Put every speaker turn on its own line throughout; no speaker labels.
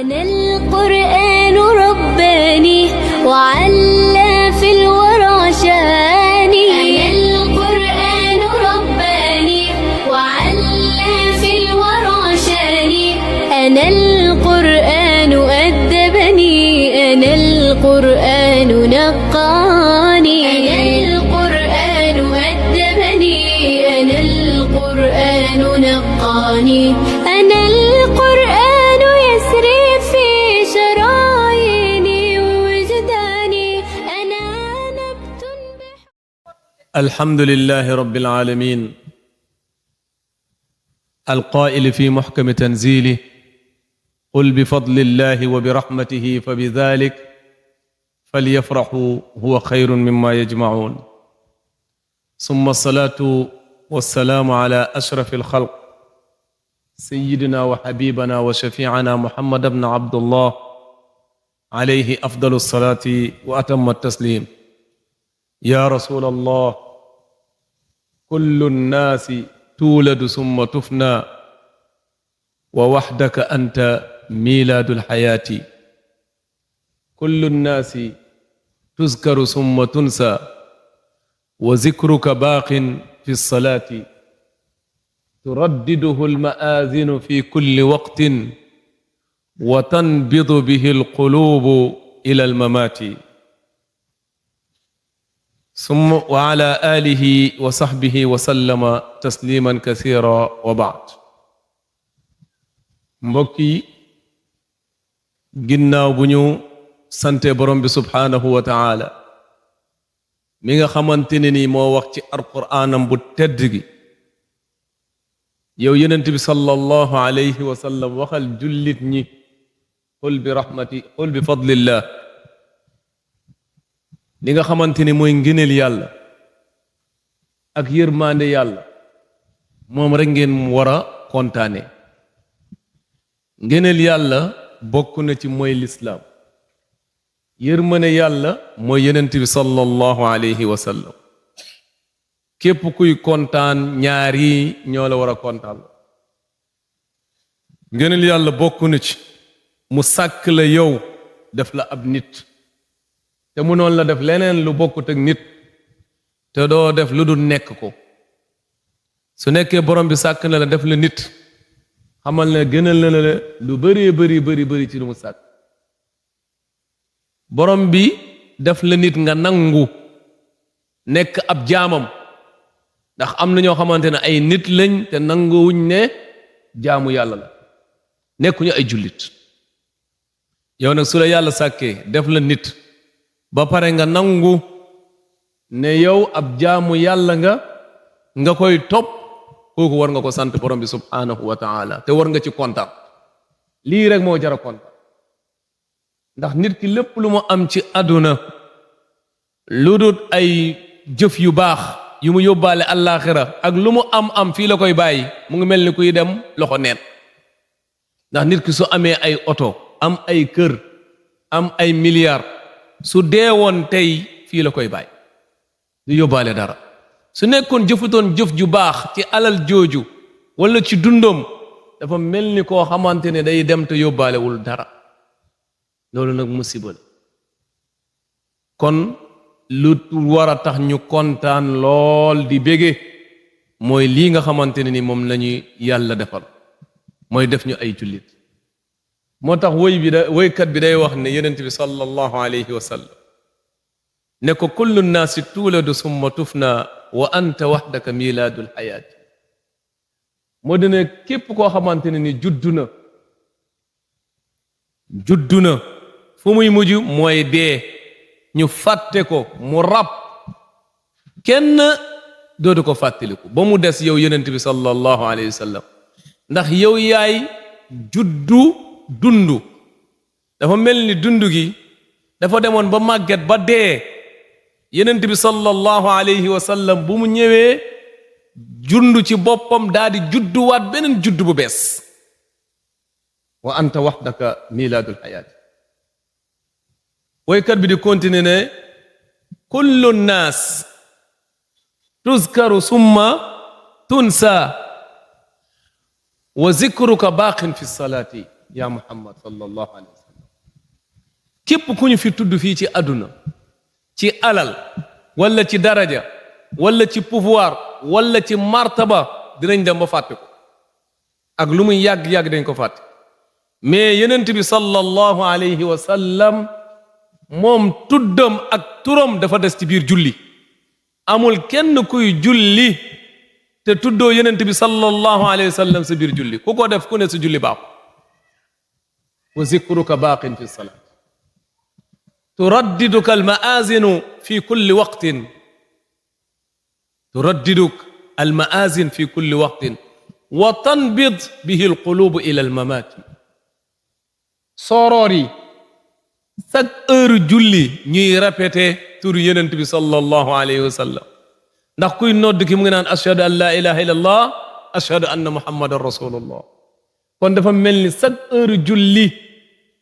أنا القرآن رباني وعلى في الورى شاني. أنا القرآن رباني وعلى في الورى شاني. أنا القرآن أدبني. أنا القرآن نقاني. أنا القرآن أدبني. أنا القرآن نقاني. أنا القرآن يسري في شراييني ووجداني. أنا نبت
الحمد لله رب العالمين القائل في محكم تنزيله قل بفضل الله وبرحمته فبذلك فليفرحوا هو خير مما يجمعون. ثم الصلاة والسلام على أشرف الخلق سيدنا وحبيبنا وشفيعنا محمد بن عبد الله عليه أفضل الصلاة وأتم التسليم. يا رسول الله كل الناس تولد ثم تفنى ووحدك أنت ميلاد الحياة. كل الناس تذكر ثم تنسى وذكرك باق في الصلاة. تردده المآذن في كل وقت وتنبض به القلوب إلى الممات. ثم وعلى آله وصحبه وسلم تسليما كثيرا وبعد. mbokki ginnaaw bu ñu sante borom bi subhaanahu wa taala mi nga xamante ne ni moo wax ci alquraanam bu tedd gi yow yonent bi sallallahu alayhi wa sallam waxal jullit ñi qul bi fadlillah li nga xamante ni mooy ngëneel yàlla ak yërmande yàlla moom rek ngeen war a kontaane. ngëneel yàlla bokk na ci mooy lislaam. yërmande yàlla mooy yonent bi sallallahu alayhi wa sallam. képp kuy kontaan ñaar yi ñoo la war a kontaan. ngëneel yàlla bokk na ci mu sàkk la yow def la ab nit te mu noon la def leneen lu bokkut ak nit te doo def lu dul nekk ko. su nekkee borom bi sàkk na la def la nit xamal ne gënal na la lu bari ci lu mu sàkk. borom bi def la nit nga nangu nekk ab jaamam ndax am na ñoo xamante ne ay nit lañ te nanguwuñ ne jaamu yàlla la nekkuñu ay jullit. yow nag su la yàlla sàkkee def la nit ba pare nga nangu ne yow ab jaamu yàlla nga koy topp kooku war nga ko sant borom bi subhanahu wa taala te war nga ci kontaan. lii rek moo jara kontaan ndax nit ki lépp lu mu am ci àdduna lu dul ay jëf yu baax yu mu yóbbaale àllaaxira ak lu mu am fii la koy bàyyi mu ngi mel ni kuy dem loxo neen. ndax nit ki su amee ay oto am ay kër am ay milliards su deewoon tey fii la koy bàyyi du yóbbaale dara. su nekkoon jëfutoon jëf ju baax ci alal jooju wala ci dundam dafa mel ni koo xamante ne day dem te yóbbaalewul dara. loolu nag musiba la. kon lu war a tax ñu kontaan lool di bége mooy lii nga xamante ne ni moom lañuy yàlla defal mooy def ñu ay jullit. moo tax woykat bi day wax ne yonent bi sallallahu alayhi wa sallam ne ko kullu nnaasi tuuladu summa tufna wa anta wahdaka milaadul xayaati. moo dina képp koo xamante ne ni juddu na fu muy mujj mooy dee ñu fàtte ko mu rab kenn dootu ko fàttaliku ba mu des yow yonent bi sallallahu alayhi wa sallam ndax yow yaay juddu dundu. dafa mel ni dundu gi dafa demoon ba màgget ba dee yonent bi sallallahu alayhi wa sallam bu mu ñëwee jundu ci boppam daal di judduwaat beneen juddu bu bees. wa anta wahdaka milaadul xayaati. woykat bi di continuer ne kullu nnaas tuzkaru summa tunsa wa zikruka baaqin fi salaati. ya muhammad sallallahu alayhi wa sallam képp ku ñu fi tudd fii ci àdduna ci alal wala ci daraja wala ci pouvoir wala ci martaba dinañ dem ba fàtte ko ak lu muy yàgg-yàgg dañ ko fàtte mais yenent bi sallallahu alayhi wa sallam moom tuddam ak turam dafa des ci biir julli amul kenn kuy julli te tuddoo yenent bi sallallahu alayhi wa sallam sa biir julli ku ko def ku ne sa julli baax wa zikruka baaqin fi salaat turaddiduka almaazinu fi kulli waqtin turaddiduk almaazin fi kulli waqtin wa tanbid bihi alqulubu ila almamaati sooroor yi chaque heure julli ñuy répété tur yenent bi sallallahu alayhi wa sallam ndax kuy nodd ki mu ngi naan ashhadu an la ilaha illallah ashhadu anna muhammadan rasulullah kon dafa mel ni chaque heure julli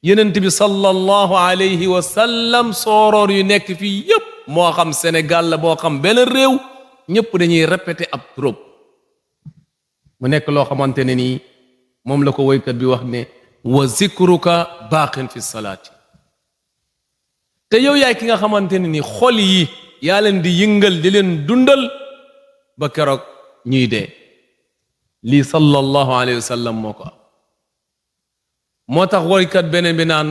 yenent bi sallallahu alayhi wa sallam sooroor yu nekk fii yépp moo xam Sénégal la moo xam benn réew ñëpp dañuy répété ab turam mu nekk loo xamante ne nii moom la ko woykat bi wax ne wa zikruka baaqin fi salaati te yow yaay ki nga xamante ne ni xol yi yaa leen di yëngal di leen dundal ba keroog ñuy dee lii sallallahu alayhi wa sallam moo ko am moo tax woykat beneen bi naan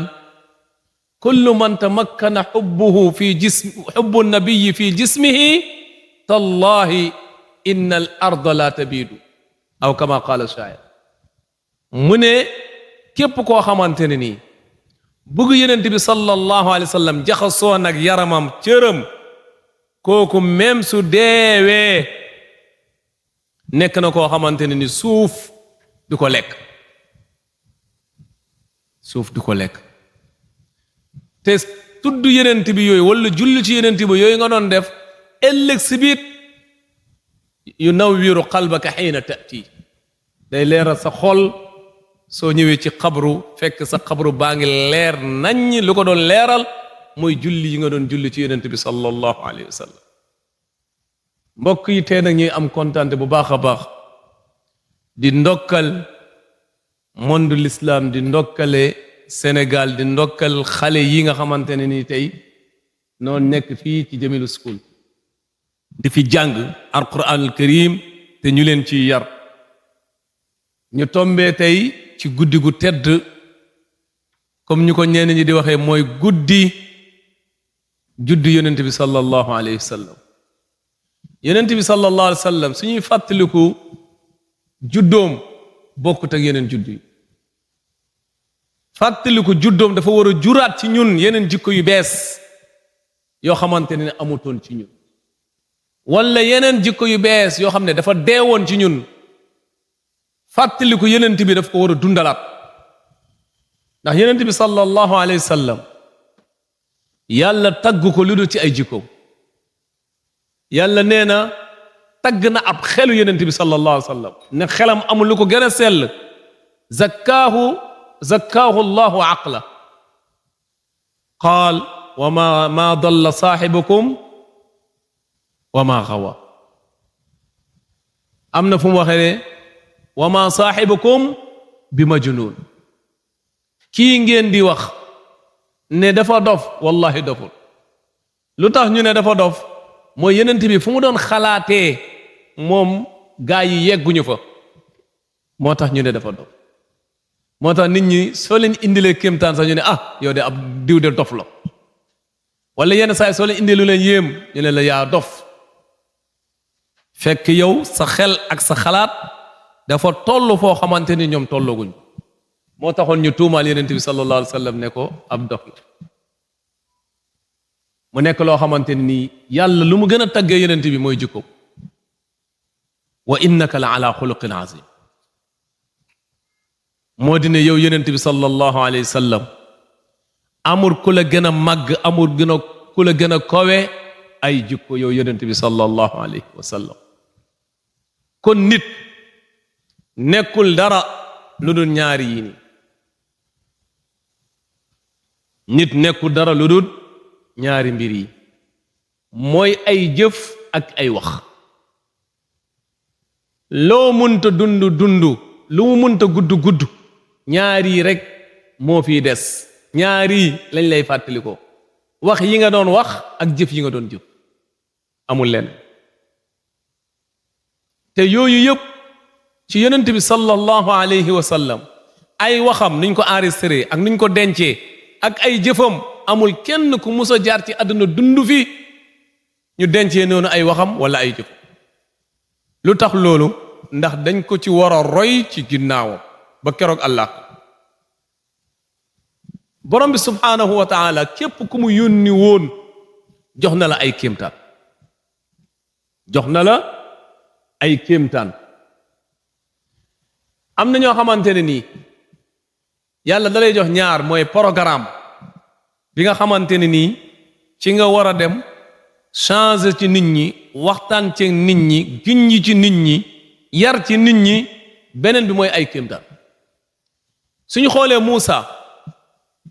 kullu man tamakkana xubbu nabiyi fi jismihi tallahi inna al arda la tabiidu aw kama qaala shaa'ir mu ne képp koo xamante ne nii bëgg yenent bi sallallahu alayhi wa sallam jaxasoo nag yaramam cëram kooku même su deewee nekk na koo xamante ne ni suuf du ko lekk suuf du ko lekk te tudd yenent bi yooyu wala julli ci yenent bi yooyu nga doon def ëllëg si biit yunawwiru qalbaka xiina taati day leeral sa xol soo ñëwee ci xabru fekk sa xabru baa ngi leer naññ lu ko doon leeral mooy julli yi nga doon julli ci yenent bi sallallahu alayhi wa sallam mbokk yi tey nag ñuy am kontaan bu baax a baax di ndokkal monde l'islam di ndokkale Sénégal di ndokkal xale yi nga xamante ne ni tey noo nekk fii ci Jamilu School di fi jàng alquranul karim te ñu leen ci yar ñu tombee tey ci guddi gu tedd comme ñu ko ñenn ñi di waxee mooy guddi juddu yonent bi sallallahu alayhi wa sallam yonent bi sallallahu alayhi wa sallam suñuy fàttaliku juddoom bokkut ak yeneen juddu yi fàttaliku juddoom dafa war a juraat ci ñun yeneen jikko yu bees yoo xamante ne amutoon ci ñun wala yeneen jikko yu bees yoo xam ne dafa deewoon ci ñun fàttaliku yenent bi daf ko war a dundalaat ndax yenent bi sallallahu alayhi wa sallam yàlla tagg ko lu dul ci ay jikko yàlla nee na tagg na ab xelu yenent bi sallallahu alayhi wa sallam ne xelam amul lu ko gën a sell zakkaahu allahu aqla qaal wa ma dalla saaxibukum wa ma xawa am na fu mu waxee ne wa ma saaxibukum bi majnun kii ngeen di wax ne dafa dof wallahi doful lu tax ñu ne dafa dof mooy yenent bi fu mu doon xalaatee moom gaa yi yegguñu fa moo tax ñu ne dafa dof moo tax nit ñi soo leen indilee kéemtaan sax ñu ne ah yow de ab diw de dof la wala yenn saa yi soo leen indee lu leen yéem ñu ne la yaa dof fekk yow sa xel ak sa xalaat dafa toll foo xamante ni ñoom tollooguñ moo taxoon ñu tuumaal yenent bi sallallahu alayhi wa sallam ne ko ab dof la mu nekk loo xamante ni yàlla lu mu gën a taggee yenent bi mooy jikko wa innaka la ala xuluqin azim moo di ne yow yenent bi sallallahu alayhi wa sallam amul ku la gën a màgg amul ku la gën a kowe ay jikko yow yenent bi sallallahu alayhi wa sallam kon nit nekkul dara lu dul ñaari yi ni nit nekkul dara lu dul ñaari mbir yi mooy ay jëf ak ay wax loo munta dund lu mu munta gudd ñaari rek moo fi des ñaari lañ lay fàttalikoo wax yi nga doon wax ak jëf yi nga doon jëf amul leen te yooyu yëpp ci yonent bi sallallahu alayhi wa sallam ay waxam niñ ko enregistré ak niñ ko dencee ak ay jëfam amul kenn ku mus a jaar ci àdduna dund fi ñu dencee noonu ay waxam wala ay jëf lu tax loolu ndax dañ ko ci war a roy ci ginnaawam ba keroog Allah borom bi subhaanahu wa taala képp ku mu yónni woon jox na la ay kéemtaan jox na la ay kéemtaan am na ñoo xamante ne nii yàlla da lay jox ñaar mooy programme bi nga xamante ne nii ci nga war a dem changer ci nit ñi waxtaan ci nit ñi giññi ci nit ñi yar ci nit ñi beneen bi mooy ay kéemtaan suñu xoolee Muusa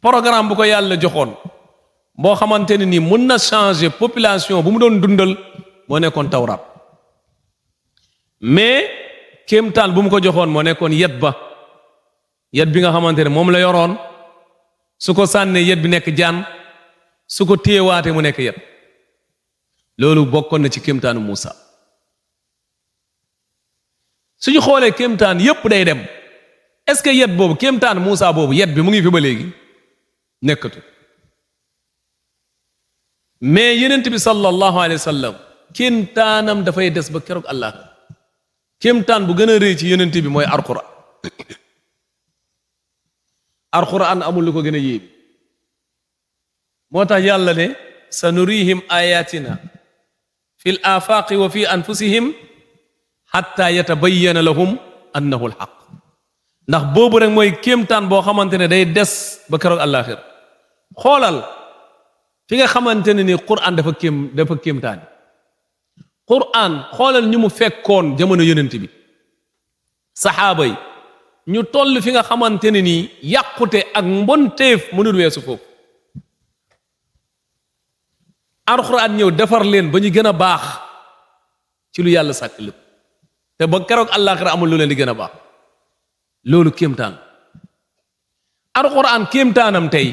programme bu ko yàlla joxoon boo xamante ne nii mun na changer population bu mu doon dundal moo nekkoon Tawraat mais kéemtaan bu mu ko joxoon moo nekkoon yet bi nga xamante ne moom la yoroon su ko sànnee yet bi nekk jaan su ko téyewaatee mu nekk yet loolu bokkoon na ci kéemtaanu Muusa suñu xoolee kéemtaan yépp day dem est-ce que yet boobu kéemtaan Muusa boobu yet bi mu ngi fi ba léegi nekkatu mais yenent bi sallallahu alayhi wa sallam kéemtaanam dafay des ba keroog Allah kéemtaan bu gën a rëy ci yenent bi mooy alquran amul lu ko gën a yéem moo tax yàlla ne sanurihim ayatina fi l afaqi wa fi anfusihim hatta yatabayyana lahum annahu alhaq ndax boobu rek mooy kéemtaan boo xamante ne day des ba keroog àllaaxira xoolal fi nga xamante ne ni Qur'an dafa kéemtaani Qur'an xoolal ñu mu fekkoon jamono yonent bi saxaaba yi ñu toll fi nga xamante ne nii yàqute ak mbonteef mënul weesu foofu Alxuraan ñëw defar leen ba ñu gën a baax ci lu yàlla sàkk lépp te ba keroog àllaaxira amul lu leen di gën a baax loolu kéemtaan Alxuraan kéemtaanam tey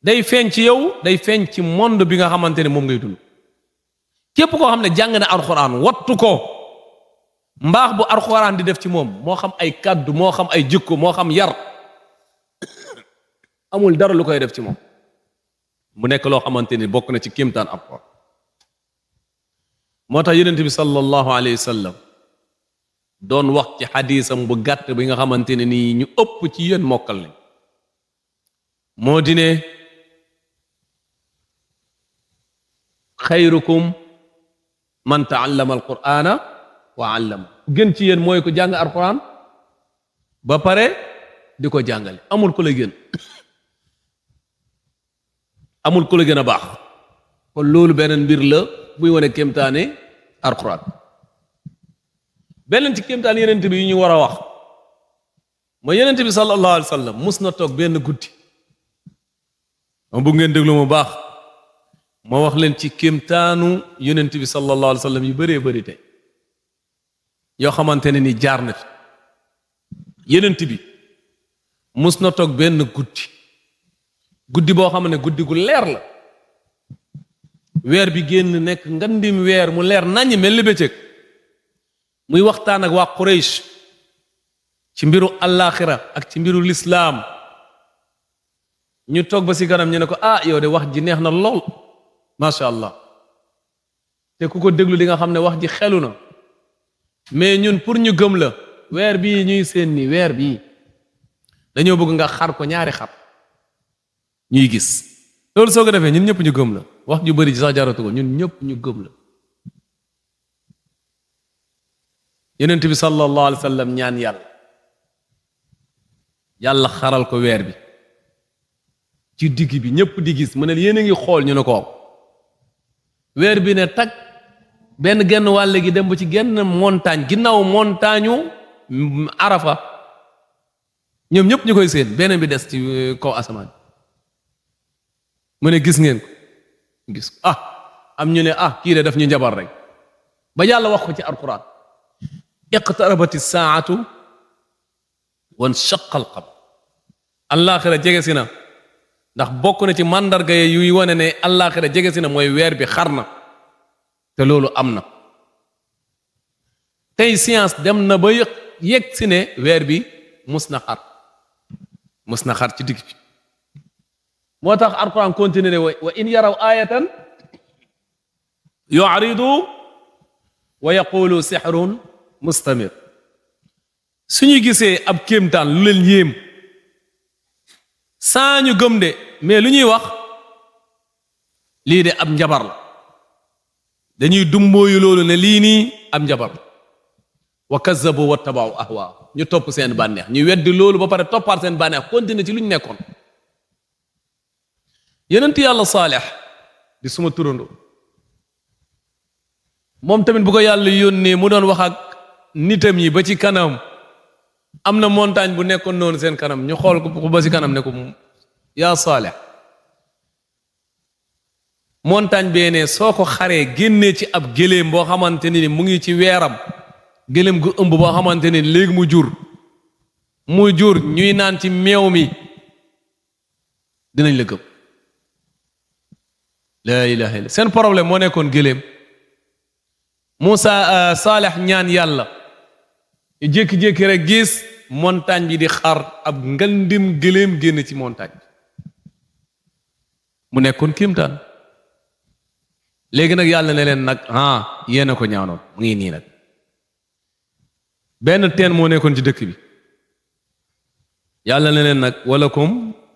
day feeñ ci yow day feeñ ci monde bi nga xamante ne moom ngay dund képp koo xam ne jàng na Alxuraan wattu ko mbaax bu Alxuraan di def ci moom moo xam ay kàddu moo xam ay jikko moo xam yar amul dara lu koy def ci moom mu nekk loo xamante ni bokk na ci kéemtaan Alxuraan moo tax yonent bi sallallahu alayhi wa sallam doon wax ci xadiisam bu gàtt bi nga xamante ne nii ñu ëpp ci yéen mokkal lañ moo di ne xayrukum man taallama alqur'ana wa allama gën ci yéen mooy ko jàng alqur'an ba pare di ko jàngale amul ku la gën amul ku la gën a baax kon loolu beneen mbir la buy wane kéemtaane alqur'an beneen ci kéemtaan yenent bi yu ñu war a wax mooy yenent bi sallallahu alayhi wa sallam mus na toog benn guddi ma bëgg ngeen déglu mu baax ma wax leen ci kéemtaanu yenent bi sallallahu alayhi wa sallam yu bëree bëri tey yoo xamante ne ni jaar na fi yenent bi mus na toog benn guddi boo xam ne guddi gu leer la weer bi génn nekk ngandim weer mu leer naññ mel ni bëccëg muy waxtaan ak waa Quraysh ci mbiru àllaaxira ak ci mbiru lislaam ñu toog ba si kanam ñu ne ko yow de wax ji neex na lool macha allah te ku ko déglu di nga xam ne wax ji xelu na mais ñun pour ñu gëm la weer bii ñuy seen ni weer bii dañoo bëgg nga xar ko ñaari xar ñuy gis loolu soo ko defee ñun ñëpp ñu gëm la wax ju bari ci sax jaratu ko ñun ñëpp ñu gëm la yonent bi sallallahu alayhi wa sallam ñaan yàlla xaral ko weer bi ci digg bi ñëpp di gis mu ne yéen a ngi xool ñu ne ko weer bi ne tag benn genn wàll gi dem ba ci genn montagne ginnaaw montagne Arafa ñoom ñëpp ñu koy seen beneen bi des ci kaw asamaan mu ne gis ngeen ko gis ko am ñu ne kii de daf ñu njabar rek ba yàlla wax ko ci alquran iqtarabati saatu wan shaqa alqamar allaaxira jege si na ndax bokk na ci màndarga yuy wane ne allaaxira jege si na mooy weer bi xar na te loolu am na tey science dem na ba yegg si ne weer bi mus na xar ci digg bi moo tax alquran continue ne wa in yaraw ayatan yu'ridu wa yaqulu sihrun mustamir suñu gisee ab kéemtaan lu leen yéem saa ñu gëm de mais lu ñuy wax lii de ab njabar la dañuy dumbooyu loolu ne lii nii ab njabar la wa kazzabu wa tabaw ahwa ñu topp seen bànneex ñu weddi loolu ba pare toppaat seen bànneex continue ci lu ñu nekkoon yonent yàlla Saalix di suma turando moom tamit bu ko yàlla yónnee mu doon wax ak nitam yi ba ci kanam am na montagne bu nekkoon noonu seen kanam ñu xool ko ba ci kanam ne ko yaa Saalix montagne bee ne soo ko xaree génnee ci ab gëléem boo xamante ni mu ngi ci weeram gëléem gu ëmb boo xamante ni léegi mu jur ñuy naan ci meew mi dinañ la gëm laa ilaha illa seen problème moo nekkoon gëléem Moussa Saalix ñaan yàlla ñu jékki-jékki rek gis montagne bi di xar ab ngandim gëléem génn ci montagne bi mu nekkoon kéemtaan léegi nag yàlla ne leen nag yéen a ko ñaanoon mu ngi nii nag benn teen moo nekkoon ci dëkk bi yàlla ne leen nag walakum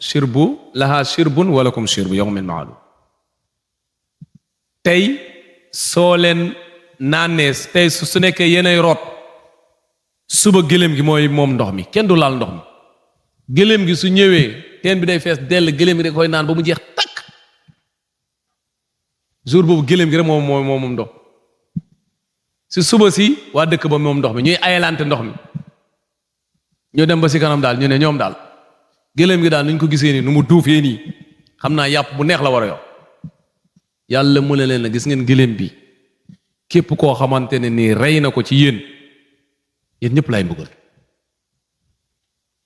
shirbu laha shirbun walakum shirbu yawmin ma'lum tey soo leen naanee tey su nekkee yéenay root suba gëléem gi mooy moom ndox mi kenn du laal ndox mi gëléem gi su ñëwee teen bi day fees dell gëléem gi da koy naan ba mu jeex takk jour boobu gëléem gi rek moom ndox si suba si waa dëkk ba moom ndox mi ñuy ayalante ndox mi ñu dem ba si kanam daal ñu ne ñoom daal gëléem gi daal nuñ ko gisee nii nu mu duufee nii xam naa yàpp bu neex la war a yor yàlla mu ne leen na gis ngeen gëléem bi képp koo xamante ne nii rey na ko ci yéen ñëpp lay mbugal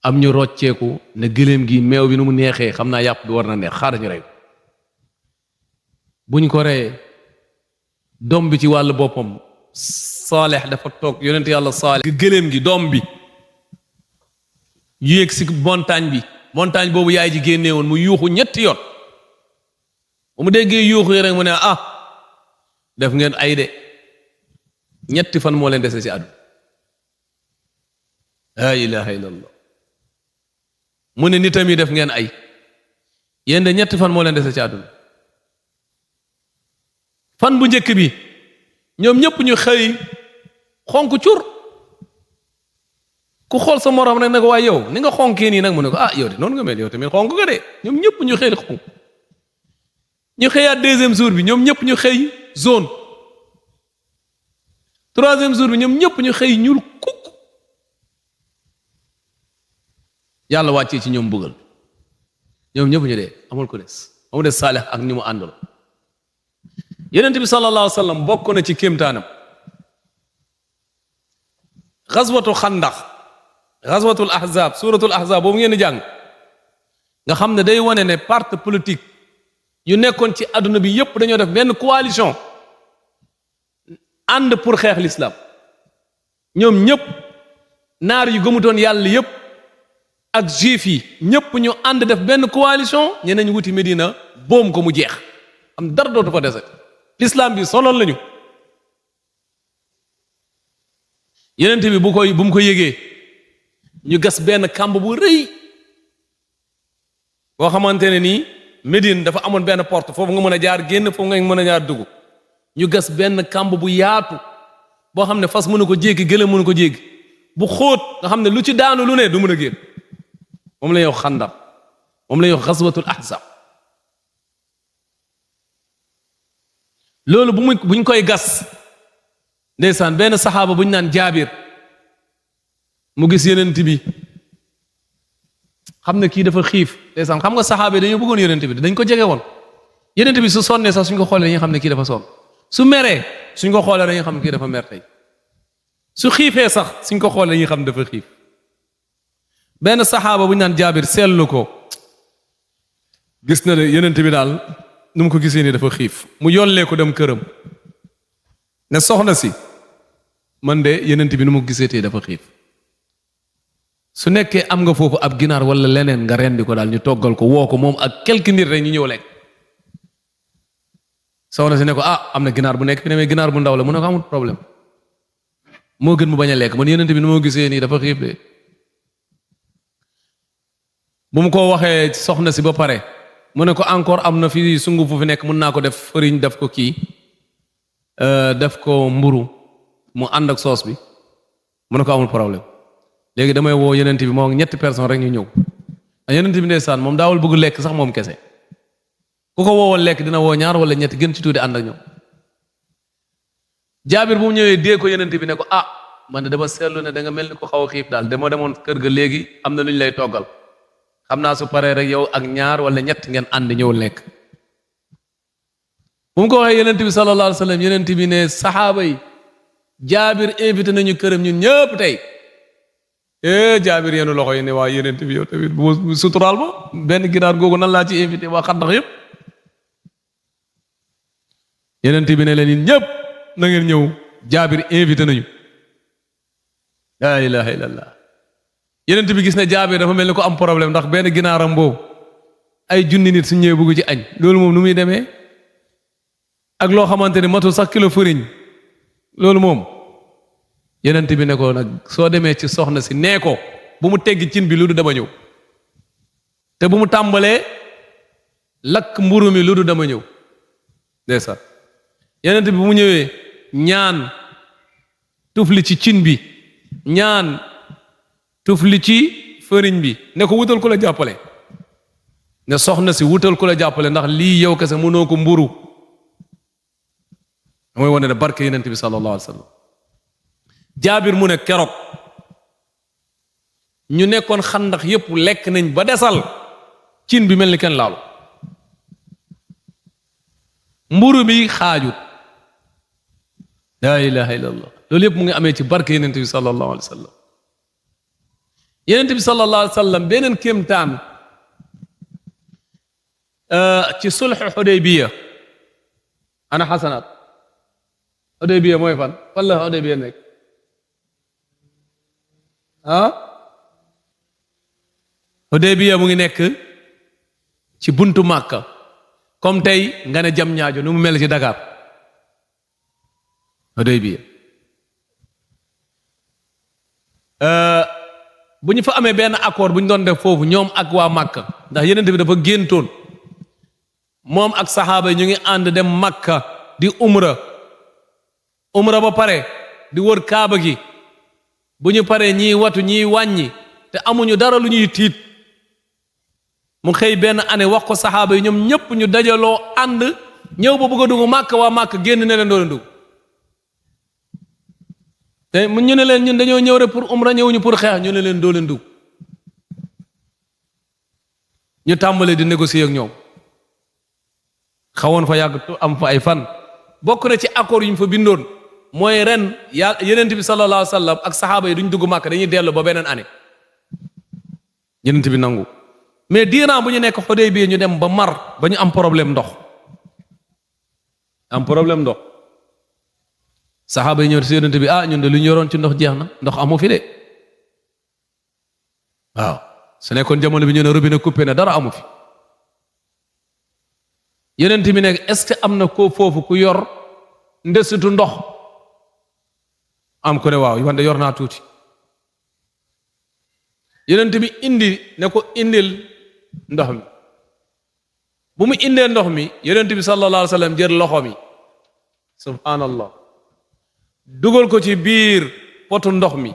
am ñu rocceeku ne gëléem gi meew bi nu mu neexee xam naa yàpp bi war na neex xaaral ñu rey ko buñ ko reyee doom bi ci wàllu boppam Saalix dafa toog yonent yàlla Saalix gëléem gi doom bi yéeg si montagne boobu yaay ji génnee woon mu yuuxu ñetti yoon bu mu déggee yuuxu yi rek mu ne def ngeen ay de ñetti fan moo leen dese ci àdduna laa ilaha illallah mu ne nitam yi def ngeen ay yéen de ñetti fan moo leen dese ci àdduna fan bu njëkk bi ñoom ñëpp ñu xëy xonk cur ku xool sa morom rek ne ko waaye yow ni nga xonkee nii nag mu ne ko yow de noonu nga mel yow tamit xonk nga de ñoom ñëpp ñu xëy xonk ñu xëyaat deuxième jour bi ñoom ñëpp ñu xëy zone troisième jour bi ñoom ñëpp ñu xëy ñuul kukk yàlla wàccee ci ñoom mbugal ñoom ñëpp ñu dee amul ko des amul des Saalix ak ñi mu àndal Yonent bi sallallahu alayhi wa sallam bokk na ci kéemtaanam xaswatu xandax xaswatul ahzab suratul ahzab boobu ngeen di jàng nga xam ne day wane ne parti politique yu nekkoon ci àdduna bi yépp dañoo def benn coalition ànd pour xeex l'islam ñoom ñëpp naar yu gëmutoon yàlla yépp ak juif yi ñëpp ñu ànd def benn coalition ñeneen ñu wuti Medina boom ko mu jeex am dara dootu fa dese l'islam bi soloon lañu yenent bi bu mu ko yégee ñu gas benn kàmb bu rëy boo xamante ne nii Médine dafa amoon benn porte foofu nga mën a jaar génn foofu nga mën a jaar dugg ñu gas benn kàmb bu yaatu boo xam ne fas mënu ko jéggi gëlëm mënu ko jéggi bu xóot nga xam ne lu ci daanu lu ne du mën a génn moom la ñuy wax xandar moom la ñuy wax xaswatul ahzab loolu buñ koy gas ndeysaan benn saxaaba buñ naan jaabir mu gis yenent bi xam ne kii dafa xiif ndeysaan xam nga saxaaba yi dañoo bëggoon yenent bi dañ ko jege woon yenent bi su sonnee sax suñ ko xoolee dañuy xam ne kii dafa sonn su meree suñ ko xoolee dañuy xam ne kii dafa mer tey su xiifee sax suñ ko xoolee dañuy xam ne dafa xiif benn saxaaba bu ñu naan jaabir seetlu ko gis na ne yenent bi daal nu mu ko gisee ni dafa xiif mu yollee ko dem këram ne soxna si man de yenent bi nu mu gisee tee dafa xiif su nekkee am nga foofu ab ginaar wala leneen nga rendi ko daal ñu toggal ko woo ko moom ak quelques nit rek ñu ñëw lekk soxna si ne ko am na ginaar bu nekk fi ne mais ginaar bu ndaw la mu ne ko amul problème moo gën mu bañ a lekk man yenent bi nu moo gisee nii dafa xiif de bu mu ko waxee soxna si ba pare mu ne ko encore am na fi sungu fu fi nekk mun naa ko def fëriñ def ko kii def ko mburu mu ànd ak soos bi mu ne ko amul problème léegi damay woo yenent bi moo ñetti personne rek ñu ñëw a yenent bi ndeysaan moom daawul bëgg lekk sax moom kese ku ko woowoon lekk dina woo ñaar wala ñetti gën ci tuuti ànd ak ñoom jaabir bu mu ñëwee dee ko yenent bi ne ko man de dama seetlu ne da nga mel ni ko xaw a xiif daal dama demoon kër ga léegi am na lu ñu lay toggal xam naa su paree rek yow ak ñaar wala ñett ngeen ànd ñëw lekk bu mu ko waxee yenent bi sallallahu alayhi wa sallam yenent bi ne saxaaba yi jaabir invité nañu këram ñun ñëpp tey jaabir yenu loxo yi ne waa yenent bi yow tamit bu suturaal ba benn ginaar googu nan laa ci invité waa xandax yëpp yenent bi ne leen ñun ñëpp na ngeen ñëw jaabir invité nañu laa ilaha illallah yenent bi gis ne jaabir dafa mel ni ko am problème ndax benn ginaaram boobu ay junni nit su ñëwee bëgg ci añ loolu moom nu muy demee ak loo xamante ne matul sax kilo fëriñ loolu moom yenent bi ne ko nag soo demee ci soxna si nee ko bu mu teggi cin bi lu du dama ñëw te bu mu tàmbalee lakk mburu mi lu du dama ñëw ndeysaan yenent bi bu mu ñëwee ñaan tufli ci cin bi ñaan tufli ci fëriñ bi ne ko wutal ku la jàppale ne soxna si wutal ku la jàppale ndax lii yow kese mënoo ko mburu mooy wane ne barke yenent bi sallallahu alayhi wa sallam jaabir mu ne keroog ñu nekkoon xandax yépp lekk nañ ba desal cin bi mel ni kenn laalu mburu mi xaajut laa ilaha illallah loolu yépp mu ngi amee ci barke yenent bi sallallahu alayhi wa sallam yenent bi sallallahu alayhi wa sallam beneen kéemtaan ci sulxu xudaybiya ana xasanaat xudaybiya mooy fan la xudaybiya nekk xudaybiya mu ngi nekk ci buntu Màkka comme tey nga ne jam ñaajo nu mu mel ci Dakar xudaybiya bu ñu fa amee benn accord bu ñu doon def foofu ñoom ak waa Màkka ndax yenent bi dafa géntoon moom ak saxaaba yi ñu ngi ànd dem Màkka di umra ba pare di wër kaaba gi bu ñu paree ñii watu ñii wàññi te amuñu dara lu ñuy tiit mu xëy benn année wax ko saxaaba yi ñoom ñëpp ñu dajaloo ànd ñëw ba bëgg a dugg Màkka waa Màkka génn ne leen doo leen dugg te ñu ne leen ñun dañoo ñëw rek pour umra ñëwuñu pour xeex ñu ne leen doo leen dugg ñu tàmbalee di négocier ak ñoom xawoon fa yàgg am fa ay fan bokk na ci accord yu ñu fa bindoon mooy ren yenent bi sallallahu alayhi wa sallam ak saxaaba yi duñ dugg Màkka dañuy dellu ba beneen année yenent bi nangu mais diiran bu ñu nekk Xudaybiya ñu dem ba mar ba ñu am problème ndox saxaaba yi ñëw si yenent bi ñun de lu ñu yoroon ci ndox jeex na ndox amu fi de waaw su nekkoon jamono bi ñu ne robinet coupé na dara amu fi yenent bi nekk est-ce que am na ko foofu ku yor ndesitu ndox am ko ne waaw wante yor naa tuuti yenent bi indi ne ko indil ndox mi bu mu indee ndox mi yenent bi sallallahu alayhi wa sallam jël loxo mi subhanallah dugal ko ci biir potu ndox mi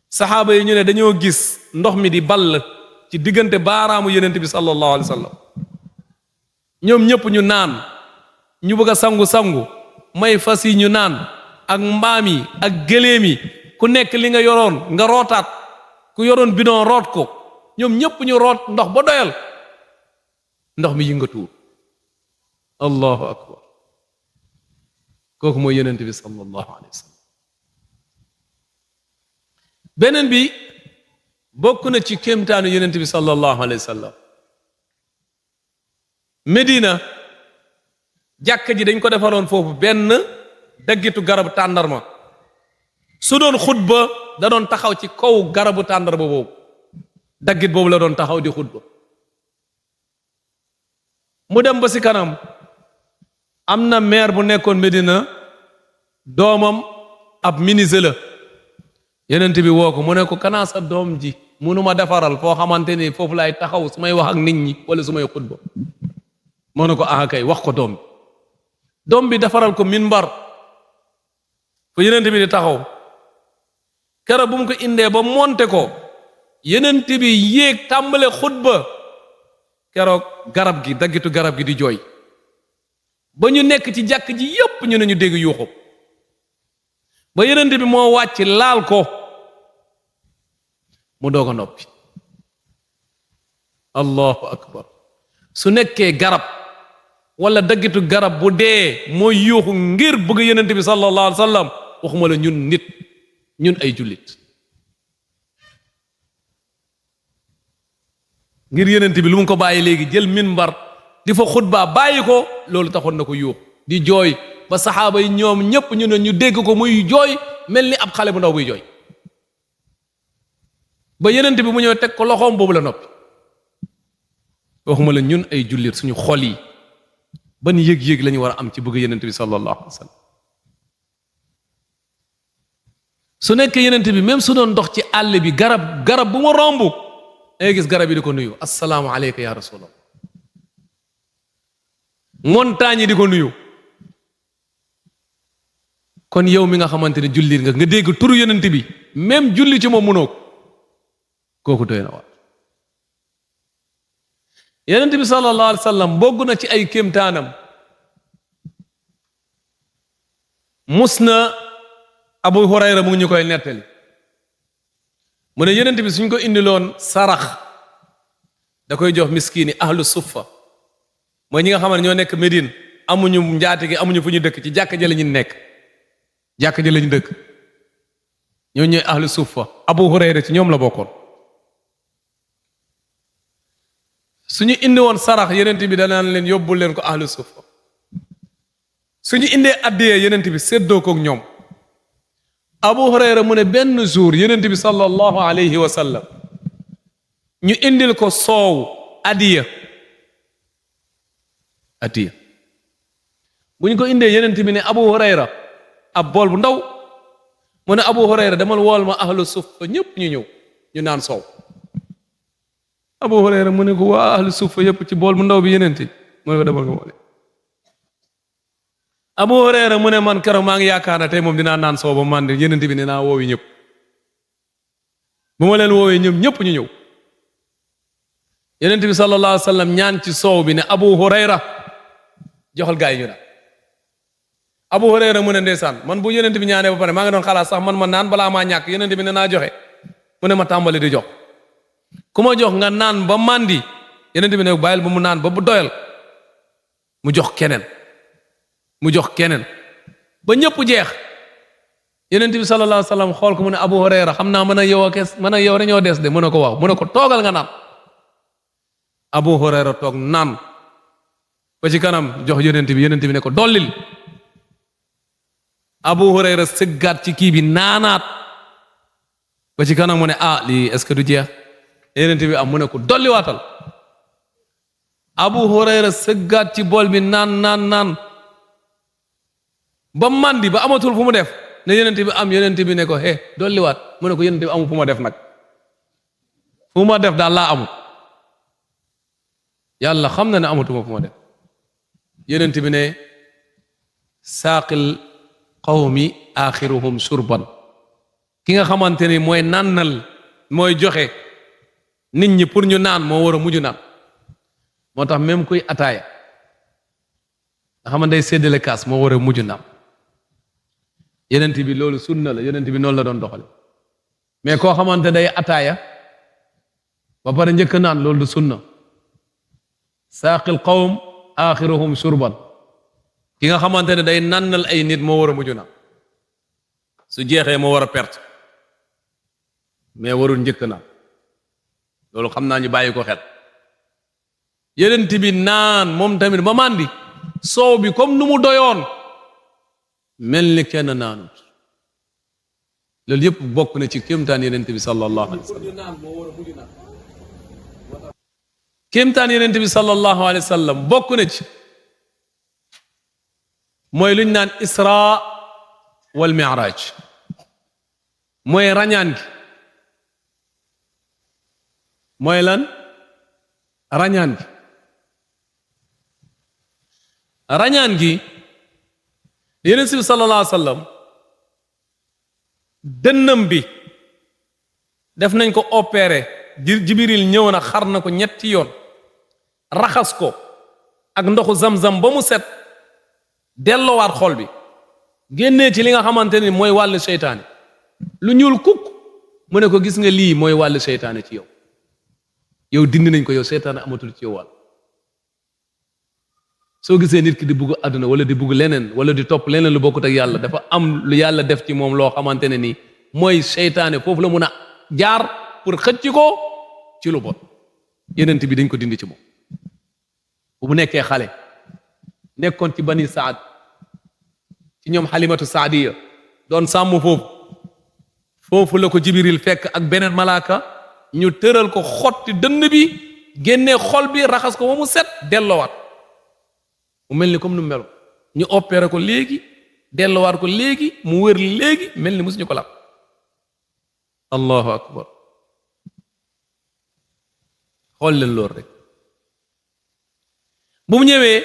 saxaaba yi ñu ne dañoo gis ndox mi di ball ci diggante baaraamu yenent bi sallallahu alayhi wa sallam ñoom ñëpp ñu naan ñu bëgg a sangu may fas yi ñu naan ak mbaam yi ak gëléem yi ku nekk li nga yoroon nga rootaat ku yoroon bidon root ko ñoom ñëpp ñu root ndox ba doyal ndox mi yëngatuwul allahu akbar kooku mooy yenent bi sallallahu alayhi wa sallam beneen bi bokk na ci kéemtaanu yonent bi sallallahu alayhi wa sallam Medina jàkka ji dañ ko defaroon foofu benn daggitu garabu tàndarma su doon xutba da doon taxaw ci kaw garabu tàndarma boobu daggit boobu la doon taxaw di xutba mu dem ba si kanam am na maire bu nekkoon Medina doomam ab ministre la yonent bi woo ko mu ne ko kanaa sa doom ji munuma defaral foo xamante ni foofu laay taxaw su may wax ak nit ñi wala su may xutba moo ne ko ah kay wax ko doom bi defaral ko minbar fu yonent bi di taxaw keroog bu mu ko indee ba monte ko yonent bi yéeg tàmbale xutba keroog garab gi daggitu garab gi di jooy ba ñu nekk ci jàkk ji yépp ñu ne ñu dégg yuuxu ba yonent bi moo wàcc laal ko mu doog a noppi allahu akbar su nekkee garab wala daggitu garab bu dee mooy yuuxu ngir bëgg yonent bi sallallahu alayhi wa sallam waxuma la ñun nit ñun ay jullit ngir yonent bi lu mu ko bàyyi léegi jël minbar di fa xutba bàyyi ko loolu taxoon na ko yuuxu di jooy ba saxaaba yi ñoom ñépp ñu ne ñu dégg ko muy jooy mel ni ab xale bu ndaw buy jooy ba yonent bi mu ñëw teg ko loxoom boobu la noppi waxuma la ñun ay jullit suñu xol yi ban yëg-yëg la ñu war a am ci bëgg yonent bi sallallahu alayhi wa sallam su nekkee yonent bi même su doon dox ci àll bi garab bu ma romb ngay gis garab yi di ko nuyu assalaamu aleyka ya rasulallah montagne yi di ko nuyu kon yow mi nga xamante ne jullit nga dégg turu yonent bi même julli ci moom mënoo kooku doy na waar yonent bi sallallahu alayhi wa sallam bokk na ci ay kéemtaanam mus na Abu Hurayra mu ngi ñu koy nettali mu ne yonent bi suñ ko indiloon sarax da koy jox miskini ahlu suffa mooy ñi nga xam ne ñoo nekk Médine amuñu njaatige amuñu fu ñu dëkk ci jàkka ja la ñu nekk jàkka ja la ñu dëkk ñoo ñooy ahlu suffa Abu Hurayra ci ñoom la bokkoon suñu indi woon sarax yonent bi danaan leen yóbbul leen ko ahlu suffa suñu indee addiyee yonent bi séddoo kook ñoom Abu Hurayra mu ne benn jour yonent bi sallallahu alayhi wa sallam ñu indil ko soow addiya bu ñu ko indee yonent bi ne Abu Hurayra ab bool bu ndaw mu ne Abu Hurayra demal wool ma ahlu suffa ñëpp ñu ñëw ñu naan soow Abu Hurayra mu ne ko waa ahlu suffa yëpp ci bool bu ndaw bi yonent mu ne ko demal nga woole Abu Hurayra mu ne man keroog maa ngi yaakaar ne tey moom dinaa naan soow ba man de yonent bi ne naa woowi ñëpp bu ma leen woowee ñëpp ñu ñëw yonent bi sallallahu alayhi wa sallam ñaan ci soow bi ne Abu Hurayra joxal gaa yi ñu naan Abu Hurayra mu ne ndeysaan man bu yonent bi ñaanee ba pare maa ngi doon xalaat sax man ma naan balaa maa ñàkk yonent bi ne naa joxe mu ne ma tàmbali di jox ku ma jox nga naan ba màndi yonent bi ne bàyyil ba mu naan ba bu doyal mu jox keneen ba ñëpp jeex yonent bi sallallahu alayhi wa sallam xool ko mu ne Abu Hurayra xam naa mën a yow rek ñoo des de mu ne ko waaw mu ne ko toogal nga naan Abu Hurayra toog naan ba ci kanam jox yonent bi ne ko dollil Abu Hurayra sëggaat ci kii bi naanaat ba ci kanam mu ne lii est-ce que du jeex yonent bi am mu ne ko dolliwaatal Abu Hurayra sëggaat ci bool bi naan ba mandi ba amatul fu mu def ne yonent bi am yonent bi ne ko dolliwaat mu ne ko yonent bi amul fu ma def nag fu ma def daal laa amul yàlla xam na ne amatuma fu ma def yonent bi ne saaqil qawmi axiruhum shurban ki nga xamante ni mooy nànnal mooy joxe nit ñi pour ñu naan moo war a mujj naan moo tax même kuy ataaya nga xamante day séddale kaas moo war a mujj naan yonent bi loolu sunna la yonent bi noonu la doon doxale mais koo xamante day ataaya ba pare njëkk naan loolu du sunna saaqil qawm axiruhum shurban ki nga xamante ne day nànnal ay nit moo war a mujj naan su jeexee moo war a perte mais warul njëkk naan loolu xam naa ñu bàyyi ko xel yenent bi naan moom tamit ba màndi soow bi comme nu mu doyoon mel ni kenn naanut loolu yëpp bokk na ci kéemtaan yenent bi sallallahu alayhi wa sallam kéemtaan yenent bi sallallahu alayhi wa sallam bokk na ci mooy luñ naan isra wal mi'raj mooy rañaan gi mooy lan rañaan gi rañaan gi yenent bi sallallahu alayhi wa sallam dënnam bi def nañ ko opéré Jibril ñëw na xar na ko ñetti yoon raxas ko ak ndoxu zamzam ba mu set delloowaat xol bi génnee ci li nga xamante ni mooy wàllu seytaane lu ñuul kukk mu ne ko gis nga lii mooy wàllu seytaane ci yow yow dindi nañ ko yow seytaane amatul ci yow wàll soo gisee nit ki di bugg àdduna wala di bugg leneen wala di topp leneen lu bokkut ak yàlla dafa am lu yàlla def ci moom loo xamante ne nii mooy seytaane foofu la mun a jaar pour xëcc ko ci lu bon yenent bi dañ ko dindi ci moom bu mu nekkee xale nekkoon ci bani saad ci ñoom xalimatu saadiya doon sàmm foofu la ko jibril fekk ak beneen malaaka ñu tëral ko xotti dënn bi génnee xol bi raxas ko ba mu set delloowaat mu mel ni comme nu melo ñu opéré ko léegi delloowaat ko léegi mu wér léegi mel ni musuñu ko la allahu akbar xool leen loolu rek bu mu ñëwee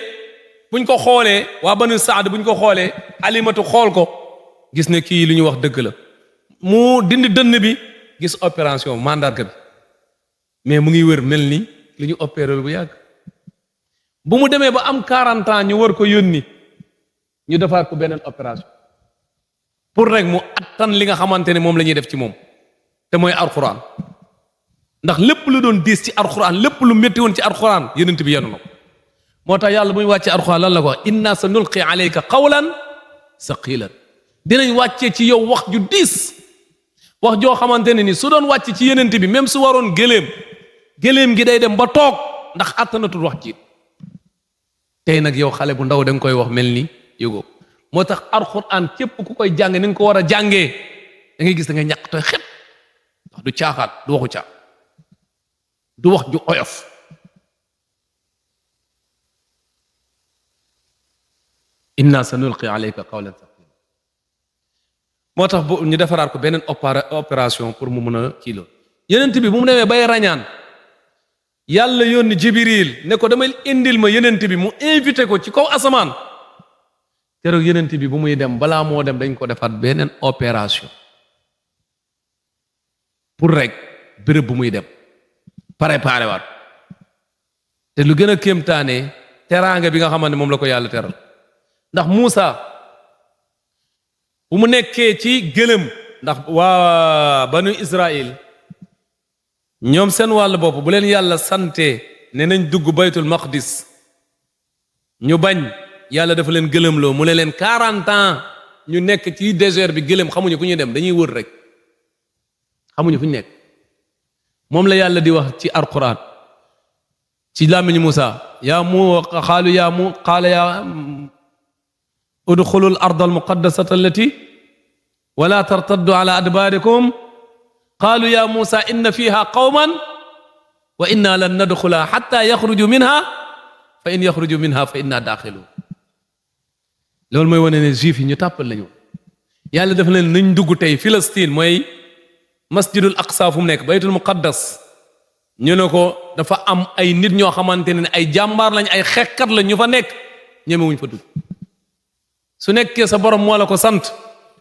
buñ ko xoolee waa banu saad buñ ko xoolee alimatu xool ko gis ne kii li ñu wax dëgg la mu dindi dënn bi gis opération mandarga bi mais mu ngi wër mel ni li ñu opéré bu yàgg bu mu demee ba am 40 ans ñu war ko yónni ñu defaat ko beneen opération pour rek mu attan li nga xamante ne moom la ñuy def ci moom te mooy alquran ndax lépp lu doon diis ci alquran lépp lu métti woon ci alquran yenent bi yenu na ko moo tax yàlla bu ñu wàccee alquran lan la ko wax inna sa nulqi alayka qawlan saqilan dinañ wàccee ci yow wax ju diis wax joo xamante ne ni su doon wàcc ci yenent bi même su waroon gëléem gi day dem ba toog ndax attanatul wax ji tey nag yow xale bu ndaw da nga koy wax mel ni yëgoo moo tax alquran képp ku koy jàng ni nga ko war a jàngee da ngay gis da nga ñàkk tooy xet ndax du caaxaan du waxu caa du wax ju oyof inna sanulqi alayka qawlan thaqila moo tax bu ñu defaraat ko beneen opération pour mu mun a kii loolu yenent bi bu mu demee bay rañaan yàlla yónni jibril ne ko damay indil ma yenent bi mu invité ko ci kaw asamaan keroog yenent bi bu muy dem balaa moo dem dañ ko defaat beneen opération pour rek béréb bu muy dem préparé waat te lu gën a kéemtaane teraanga bi nga xamante ne moom la ko yàlla teral ndax Muusa bu mu nekkee ci gëlëm ndax waa banu Israël ñoom seen wàll bopp bu leen yàlla sante ne nañ dugg baytul maqdis ñu bañ yàlla dafa leen gëlëmloo mu ne leen 40 ans ñu nekk ci désert bi gëlëm xamuñu fu ñuy dem dañuy wër rek xamuñu fu ñu nekk moom la yàlla di wax ci alquran ci làmmiñu Muusa yaa mu xaalu yaa mu qaala yaa udxulu al arda al muqaddasata allati wala tartaddu ala adbarikum qaalu ya Muusa inna fiha qawman wa inna lan nadxula xatta yaxruju minha fa in yaxruju minha fa inna daaxiluun loolu mooy wane ne juif yi ñu tàppal lañu yàlla def leen nañ dugg tey Palestine mooy masjidul aqsa fu mu nekk baytul muqaddas ñu ne ko dafa am ay nit ñoo xamante ne ay jàmbaar lañ ay xeexkat lañ ñu fa nekk ñemewuñ fa dugg su nekkee sa borom moo la ko sant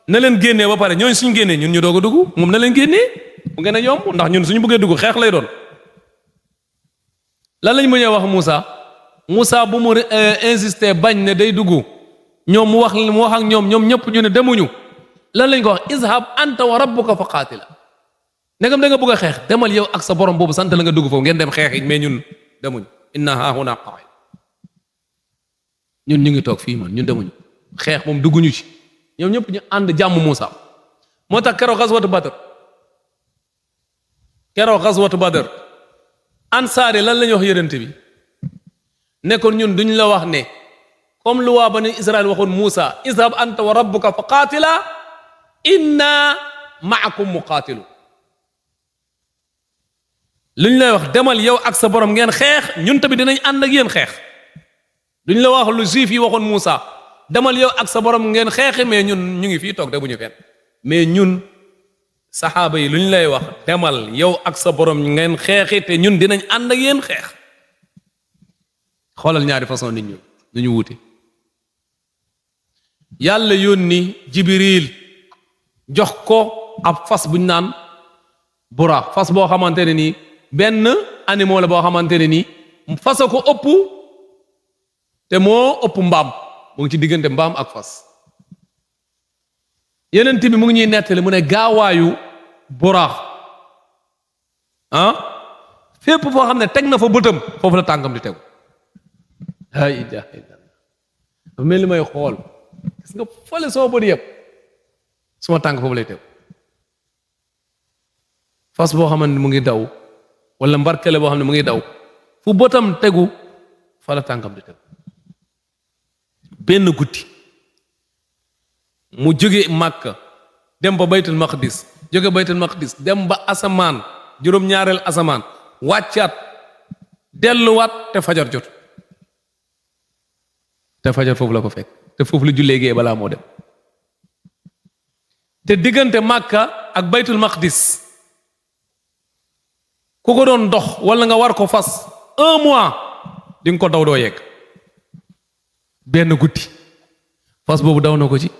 na leen génnee ba pare ñooñu suñ génnee ñun ñu doog a dugg moom na leen génnee mu gën a yomb ndax ñun suñu bëggee dugg xeex lay doon lan lañ mënee wax Moussa bu mu insister bañ ne day dugg ñoom mu wax ak ñoom ñëpp ñu ne demuñu lan lañ ko wax izhab anta wa rabbuka fa qaatila ndegam da nga bëgg a xeex demal yow ak sa borom boobu sant la nga dugg foofu ngeen dem xeex yi mais ñun demuñ inna haahuna qaa'id ñun ñu ngi toog fii man ñun demuñu xeex moom dugguñu ci ñoom ñëpp ñu ànd jàmm Moussa moo tax keroog xaswatu Badr ansaari lan la ñu wax yonent bi ne kon ñun duñ la wax ne comme lu waa bani Israël waxoon Muusa izhab anta wa rabbuka fa qaatila inna maakum muqaatilu luñ lay wax demal yow ak sa borom ngeen xeex ñun tamit dinañ ànd ak yéen xeex duñ la wax lu juif yi waxoon Muusa demal yow ak sa borom ngeen xeexi mais ñun ñu ngi fii toog de bu ñu fenn mais ñun saxaaba yi luñ lay wax demal yow ak sa borom ngeen xeexi te ñun dinañ ànd ak yéen xeex xoolal ñaari façon nit ñu nu ñu wuute yàlla yónni Jibril jox ko ab fas buñ naan buraax fas boo xamante ne nii benn animal la boo xamante ne nii fasa ko ëpp te moo ëpp mbaam mu ngi ci diggante mbaam ak fas yeneen bi mu ngi ñuy nettali mu ne gaawaayu buraax fépp foo xam ne teg na fa bëtam foofu la tànkam di tegu la ilaha illallah dafa mel ni may xool gis nga fole soo bët yëpp suma tànk foofu lay tegu fas boo xamante ne mu ngi daw wala mbarkele boo xam ne mu ngi daw fu bëtam tegu fa la tànkam di tegu benn guddi mu jóge Makka dem ba baytul maqdis jóge baytul maqdis dem ba asamaan juróom-ñaareel asamaan wàccaat delluwaat te fajar jot te fajar foofu la ko fekk te foofu la jullee gee balaa moo dem te diggante Makka ak baytul maqdis ku ko doon dox wala nga war ko fas 1 mois di nga ko daw doo yegg benn guddi fas boobu daw na ko ci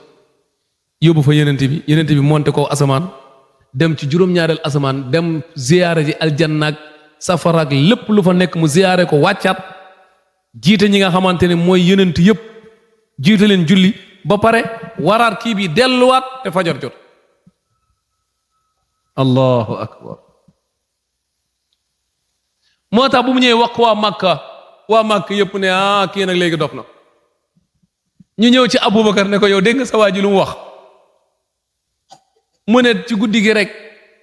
yóbbu fa yenent bi monte ko asamaan dem ci juróom-ñaareel asamaan dem ziyaare ji aljanna ak safara ak lépp lu fa nekk mu ziyaare ko wàccaat jiite ñi nga xamante ne mooy yenent yépp jiite leen julli ba pare waraat kii bi delluwaat te fajar jot allahu akbar moo tax bu mu ñëwee wax waa Makka yépp ne kii nag léegi dof na ñu ñëw ci Aboubacar ne ko yow dégg nga sa waa ji lu mu wax mu ne ci guddi gi rek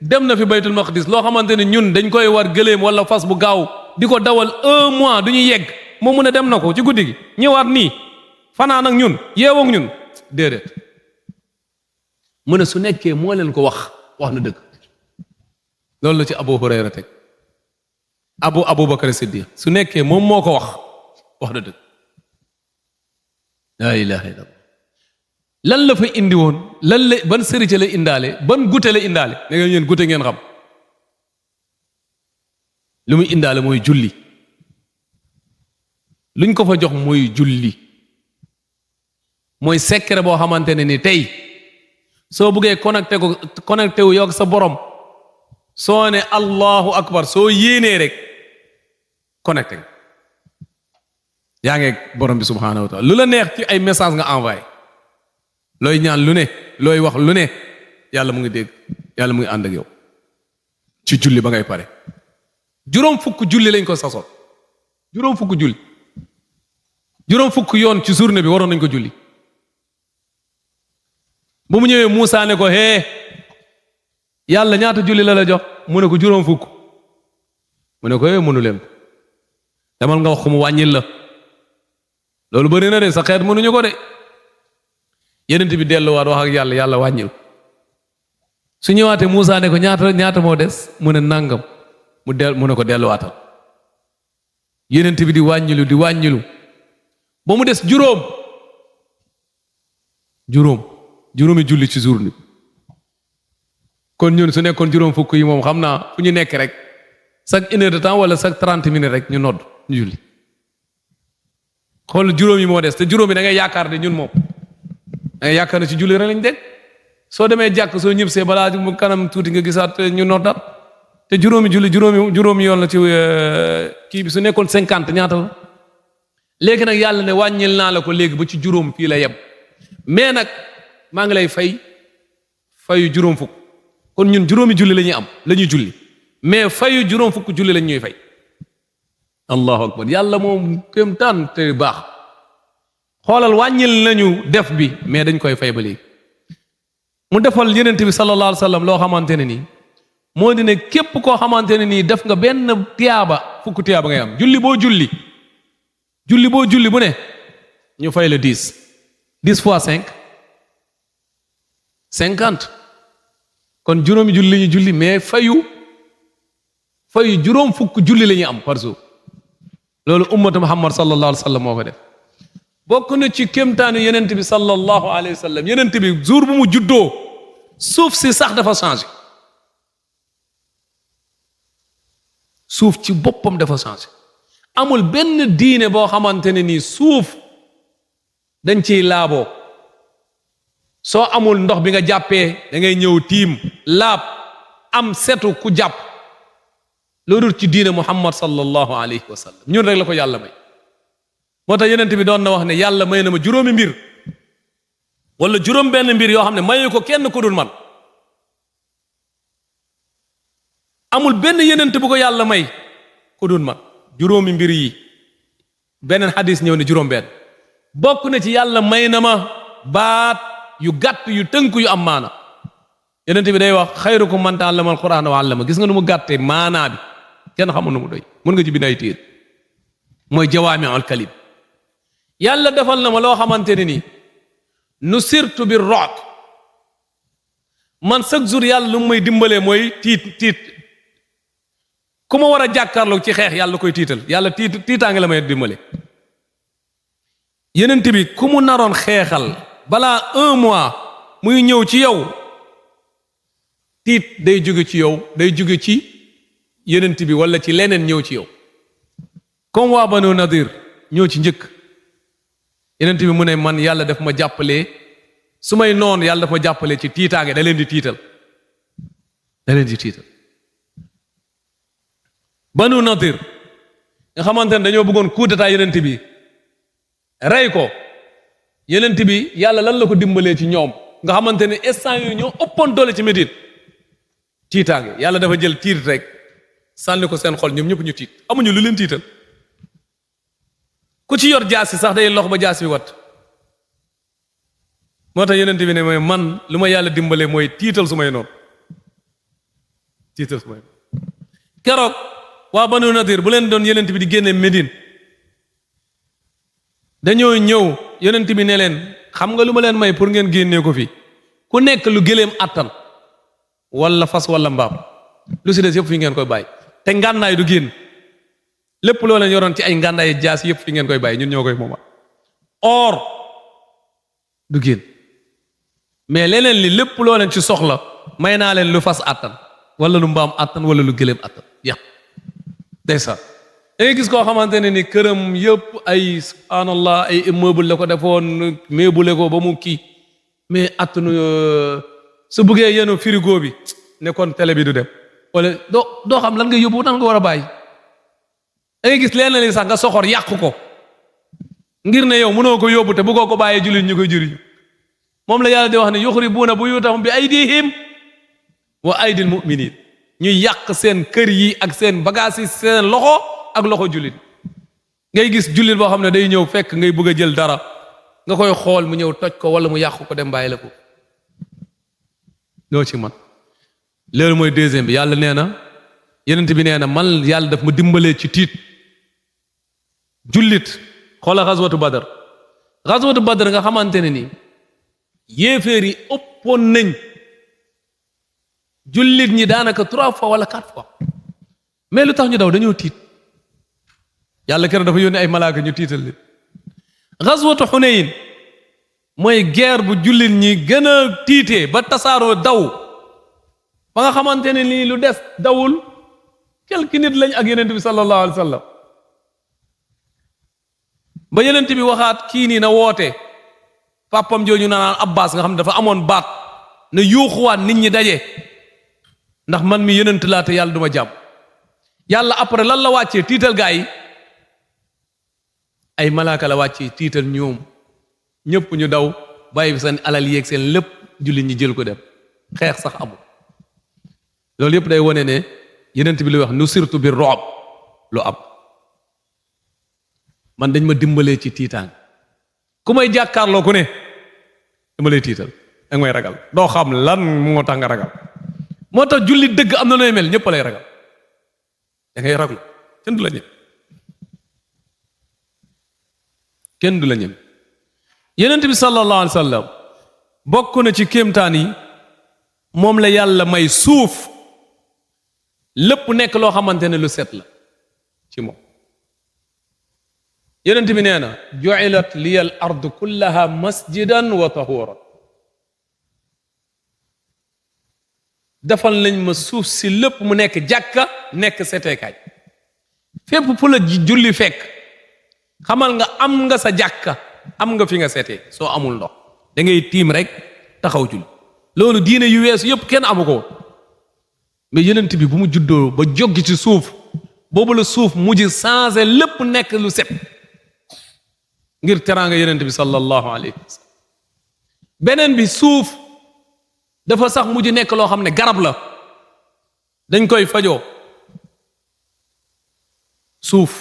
dem na fi baytul maqdis loo xamante ne ñun dañ koy war gëléem wala fas bu gaaw di ko dawal 1 mois du ñu yegg moom mu ne dem na ko ci guddi gi ñëwaat nii fanaan ak ñun yeewoog ñun déedéet mu ne su nekkee moo leen ko wax na dëgg loolu la ci Abu Hurayra teg Aboubacar Siddiq su nekkee moom moo ko wax na dëgg laa ilaha illallah lan la fa indi woon ban sëriñ la indaale ban gute la indaale da ngeen yéen gute ngeen xam lu muy indaale mooy julli luñ ko fa jox mooy julli mooy secret boo xamante ne ni tey soo buggee connecté wu yow ak sa borom soo ne allahu akbar soo yéenee rek connecté yaa ngi borom bi subhanahu wa taala lu la neex ci ay message nga envoyé looy ñaan lu ne looy wax lu ne yàlla mu ngi dégg yàlla mu ngi ànd ak yow ci julli ba ngay pare juróom fukk julli lañ ko sasoon juróom fukk yoon ci journée bi waroon nañ ko julli bu mu ñëwee Muusaa ne ko yàlla ñaata julli la jox mu ne ko juróom fukk mu ne ko mënu leen ko demal nga wax ko mu wàññil la loolu bëri na de sa xeet mënuñu ko de yenent bi delluwaat wax ak yàlla wàññil su ñëwaatee Muusaa ne ko ñaata moo des mu ne nangam mu ne ko delluwaatal yenent bi di wàññilu ba mu des juróomi julli ci journée bi kon ñun su nekkoon juróom fukk yi moom xam naa fu ñu nekk rek chaque 1 heure de temps wala chaque 30 minutes rek ñu nodd ñu julli xool juróom yi moo des te juróom yi da ngay yaakaar ne ñun moom da ngay yaakaar ne ci julli rek lañ dégg soo demee jàkk soo ñibbisee balaa mu kanam tuuti nga gisaat ñu noddaat te juróomi julli juróomi yoon la ci kii bi su nekkoon 50 ñaata la léegi nag yàlla ne wàññil naa la ko léegi ba ci juróom fii la yem mais nag maa ngi lay fayu juróom fukk kon ñun juróomi julli la ñuy am la ñuy julli mais fayu juróom fukk julli lañ ñuy fay allahu akbar yàlla moom kéemtaan te baax xoolal wàññil nañu def bi mais dañ koy fay ba léegi mu defal yenent bi sallallahu alayhi wa sallam loo xamante ne nii moo di ne képp koo xamante ne nii def nga benn tiyaaba fukk tiyaaba ngay am julli boo julli bu ne ñu fay la 10 fois 5 50 kon juróomi julli ñu julli mais fayu juróom fukk julli la ñuy am par jour loolu ummatu Muhammad sallallahu alayhi wa sallam moo ko def bokk na ci kéemtaanu yenent bi sallallahu alayhi wa sallam yenent bi jour bu mu juddoo suuf si sax dafa changé suuf ci boppam dafa changé amul benn diine boo xamante ne nii suuf dañ ciy laaboo soo amul ndox bi nga jàppee da ngay ñëw tiim laab am setu ku jàpp loolu ci diine Muhammad sallallahu alayhi wa sallam ñun rek la ko yàlla may moo tax yenent bi doon na wax ne yàlla may na ma juróomi mbir wala juróom benn mbir yoo xam ne mayu ko kenn ku dul man amul benn yenent bu ko yàlla may ku dul man juróomi mbir yi beneen xadis ñëw ne juróom benn bokk na ci yàlla may na ma baat yu gàtt yu tënk yu am maana yenent bi day wax xayrukum man ta'allama al-Qur'ana wa 'allama gis nga nu mu gàttee maanaa bi kenn xamul nu mu doy mën nga ci bind ay téere mooy jawaami'ul kalim yàlla defal na ma loo xamante ne nii nusirtu bir ru'b man chaque jour yàlla lu may dimbalee mooy tiit ku ma war a jàkkaarloo ci xeex yàlla koy tiital yàlla tiitaange la may dimbale yenent bi ku mu naroon xeexal balaa 1 mois muy ñëw ci yow tiit day jóge ci yow day jóge ci yenent bi wala ci leneen ñëw ci yow comme waa Banu Nadir ñëw ci njëkk yenent bi mu ne man yàlla daf ma jàppalee su may noonu yàlla daf ma jàppalee ci tiitaange da leen di tiital Banu Nadir nga xamante ne dañoo bëggoon coup d'état yenent bi rey ko yenent bi yàlla lan la ko dimbalee ci ñoom nga xamante ne instant yooyu ñoo ëppoon doole ci Médine tiitaange yàlla dafa jël tiit rek sànni ko seen xol ñoom ñëpp ñu tiit amuñu lu leen tiital ku ci yor jaasi sax day lox ba jaasi bi wat moo tax yenent bi ne mooy man lu ma yàlla dimbalee mooy tiital su may noonu keroog waa Banu Nadir bu leen doon yenent bi di génne Médine dañoo ñëw yenent bi ne leen xam nga lu ma leen may pour ngeen génnee ko fi ku nekk lu gëléem attan wala fas wala mbaam lu si des yëpp fi ngeen koy bàyyi te ngànnaay du génn lépp loo leen yoroon ci ay ngànnaay jaas yëpp fi ngeen koy bàyyi ñun ñoo koy mooma or du génn mais leneen li lépp loo leen ci soxla may naa leen lu fas attan wala lu mbaam attan wala lu gëléem attan yàq ndeysaan da ngay gis koo xamante ne ni këram yëpp ay subhanallah ay immeuble la ko defoon meebule ko ba mu kii mais attanu su buggee yenu frigo bi nekkoon télé bi du dem wala doo xam lan nga yóbbu nan nga war a bàyyi da ngay gis leneen li sax nga soxor yàq ko ngir ne yow mënoo ko yóbbu te bëggoo ko bàyyee jullit ñu koy jëriñu moom la yàlla di wax ne yuxribuuna buyuutahum bi aydihim wa aydil mu'minin ñuy yàq seen kër yi ak seen bagage yi seen loxo ak loxo jullit ngay gis jullit boo xam ne day ñëw fekk ngay bëgg a jël dara nga koy xool mu ñëw toj ko wala mu yàq ko dem bàyyi la ko loo ci man loolu mooy deuxième bi yàlla nee na yenent bi nee na man yàlla daf ma dimbalee ci tiit jullit xoola xaswatu badar nga xamante ne ni yéeféer yi ëppoon nañ jullit ñi daanaka 3 fois wala 4 fois mais lu tax ñu daw dañoo tiit yàlla keroog dafa yónni ay malaaka ñu tiital leen xaswatu xuneyin mooy guerre bu jullit ñi gën a tiitee ba tasaaroo daw ba nga xamante ne nii lu des dawul quelques nit lañ ak yenent bi sallallahu alayhi wa sallam ba yenent bi waxaat kii nii na woote papam jooju naan Abbas nga xam ne dafa amoon baat na yuuxuwaat nit ñi daje ndax man mi yenent laa te yàlla duma jàmm yàlla après lan la wàccee tiital gaa yi ay malaaka la wàccee tiital ñoom ñëpp ñu daw bàyyi seen alal yeeg seen lépp jullit ñi jël ko dem xeex sax amul loolu yëpp day wone ne yenent bi luy wax nusirtu bir ru'b lu am man dañ ma dimbalee ci tiitaan ku may jàkkaarloo ku ne dama lay tiital da ngay ragal doo xam lan moo tax nga ragal moo tax jullit dëgg am na nooy mel ñëpp lay ragal da ngay raglu kenn du la ñeme kenn du la ñeme yonent bi sallallahu alayhi wa sallam bokk na ci kéemtaan yi moom la yàlla may suuf lépp nekk loo xamante ne lu set la ci moom yonent bi nee na ju'ilat liya al ardu kullaha masjidan wa tahuran defal nañ ma suuf si lépp mu nekk jàkka nekk seteekaay fépp fu la julli fekk xamal nga am nga sa jàkka am nga fi nga setee soo amul ndox da ngay tiim rek taxaw julli loolu diine yu weesu yépp kenn amu ko mais yonent bi bu mu juddoo ba joggi ci suuf boobu la suuf mujj changé lépp nekk lu set ngir teraanga yonent bi sallallahu alayhi wa sallam beneen bi suuf dafa sax mujj nekk loo xam ne garab la dañ koy fajoo suuf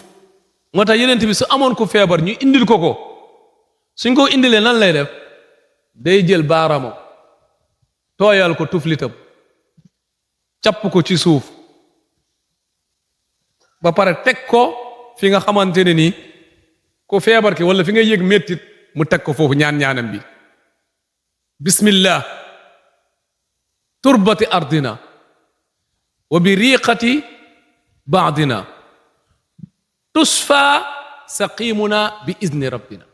moo tax yonent bi su amoon ko feebar ñu indil ko suñ ko indilee nan lay def day jël baaraamam tooyal ko tuflitam capp ko ci suuf ba pare teg ko fi nga xamante ne ni ko feebar ki wala fi nga yëg mettit mu teg ko foofu ñaan-ñaanam bi bismillah turbati ardina wa bi riqati baadina tusfa saqimuna bi izni rabbina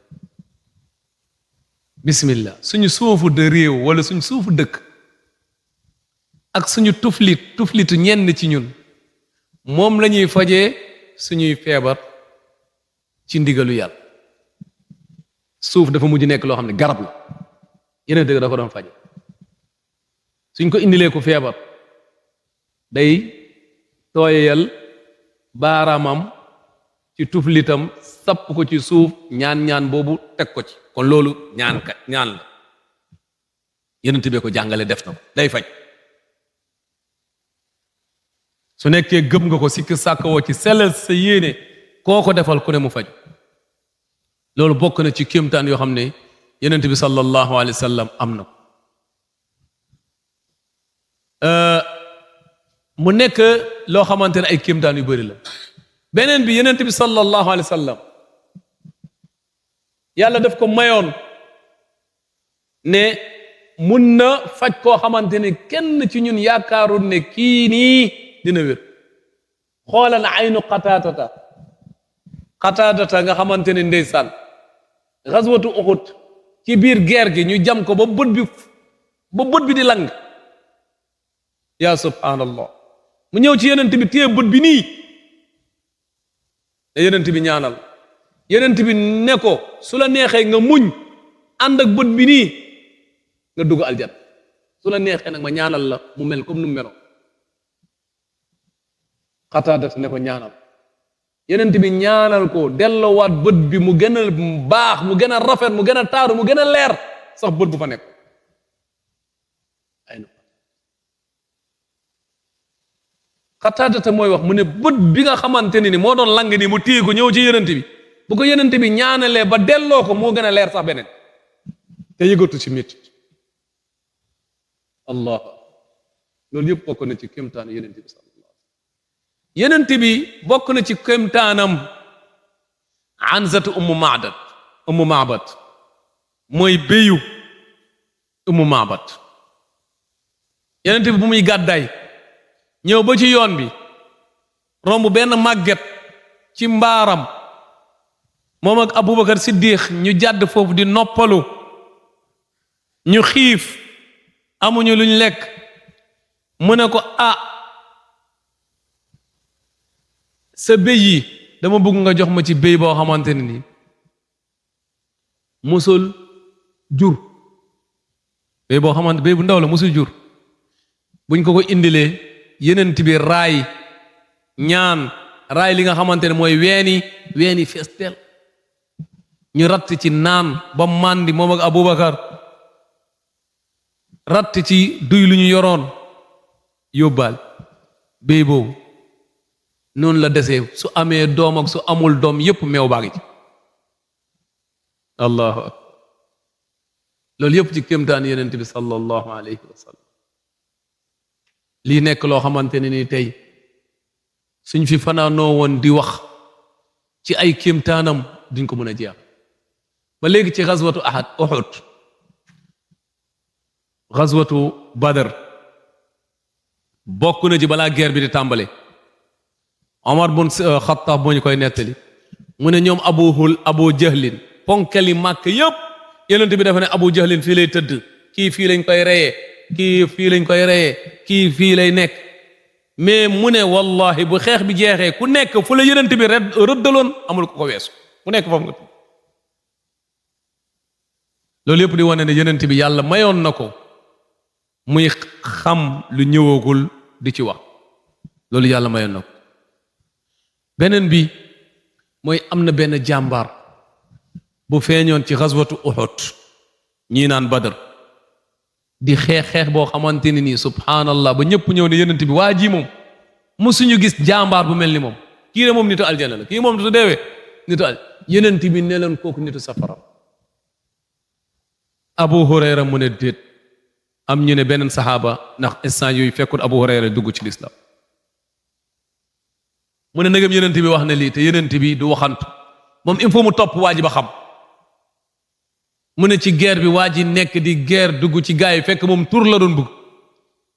bismillah suñu suufu de réew wala suñu suufu dëkk ak suñu tuflitu ñenn ci ñun moom la ñuy fajee suñuy feebar ci ndigalu yàlla suuf dafa mujj nekk loo xam ne garab la yeneen dëgg da ko doon faje suñ ko indilee ko feebar day tooyal baaraamam ci tuflitam sapp ko ci suuf ñaan boobu teg ko ci kon loolu ñaan la yeneen bee ko jàngale def na ko day faj su nekkee gëm nga ko sikk sàkkawoo ci sellal sa yéene koo ko defal ku ne mu faj loolu bokk na ci kéemtaan yoo xam ne yonent bi sallallahu alayhi wa sallam am na mu nekk loo xamante ne ay kéemtaan yu bëri la beneen bi yonent bi sallallahu alayhi wa sallam yàlla daf ko mayoon ne mun na faj koo xamante ne kenn ci ñun yaakaarul ne kii nii dina wér xoolal aynu qataadata nga xamante ne ndeysaan xaswatu uxut ci biir guerre gi ñu jam ko ba bët bi di lang yaa subhaanallah mu ñëw ci yonent bi téye bët bi nii te yonent bi ñaanal yonent bi ne ko su la neexee nga muñ ànd ak bët bi nii nga dugg aljan su la neexee nag ma ñaanal la mu mel comme nu mu meloon Qataada ne ko ñaanal yonent bi ñaanal ko delloowaat bët bi mu gën a baax mu gën a rafet mu gën a taaru mu gën a leer sax bët bu fa nekk ay na Qataada mooy wax mu ne bët bi nga xamante ni moo doon lang ni mu téye ko ñëw ci yonent bi bu ko yonent bi ñaanalee ba delloo ko moo gën a leer sax beneen te yëgatu ci métti allah loolu yëpp bokk na ci kéemtaan yonent bi yonent bi bokk na ci kéemtaanam anzatu ummu maabad mooy béyu ummu maabad yonent bi bu muy gàddaay ñëw ba ci yoon bi romb benn màgget ci mbaaram moom ak Abubakar Siddiq ñu jàdd foofu di noppalu ñu xiif amuñu luñ lekk mu ne ko sa béy yi dama bëgg nga jox ma ci béy boo xamante ne nii musul jur béy boo xamante béy bu ndaw la musul jur buñ ko indilee yenent bi raay ñaan raay li nga xamante ne mooy weeni fees teel ñu ratt ci naan ba màndi moom ak Abubakar ratt ci duy lu ñu yoroon yóbbaal béy boobu noonu la desee su amee doom ak su amul doom yépp meew baa ngi ci allahu akbar loolu yépp ci kéemtaan yonent bi sallallahu alayhi wa sallam lii nekk loo xamante ne ni tey suñ fi fanaanoo woon di wax ci ay kéemtaanam duñ ko mën a jeex ba léegi ci xaswatu Uhud xaswatu Badr bokk na ci balaa guerre bi di tàmbale Omar bun Xattaab moo ñu koy nettali mu ne ñoom Abu Jahlin ponkali màkk yëpp yonent bi dafa ne Abu Jahlin fii lay tëdd kii fii lañ koy reyee kii fii lañ koy reyee kii fii lay nekk mais mu ne wallahi bu xeex bi jeexee ku nekk fu la yonent bi rëddaloon amul ko weesu ku nekk foofu nga loolu yëpp di wane ne yonent bi yàlla mayoon na ko muy xam lu ñëwagul di ci wax loolu yàlla mayoon na ko beneen bi mooy am na benn jàmbaar bu feeñoon ci xaswatu Uhud ñii naan Badr di xeex boo xamante ne nii subhanallah ba ñëpp ñëw ne yonent bi waa ji moom musuñu gis jàmbaar bu mel ni moom kii de moom nitu aljana la kii moom du deewee nitu yonent bi ne leen kooku nitu safara Abu Hurayra mu ne déet am ñu ne beneen saxaaba ndax instant yooyu fekkul Abu Hurayra dugg ci lislaam mu ne ndegam yonent bi wax na lii te yonent bi du waxantu moom il faut mu topp waa ji ba xam mu ne ci guerre bi waa ji nekk di guerre dugg ci gaa yi fekk moom tur la doon bëgg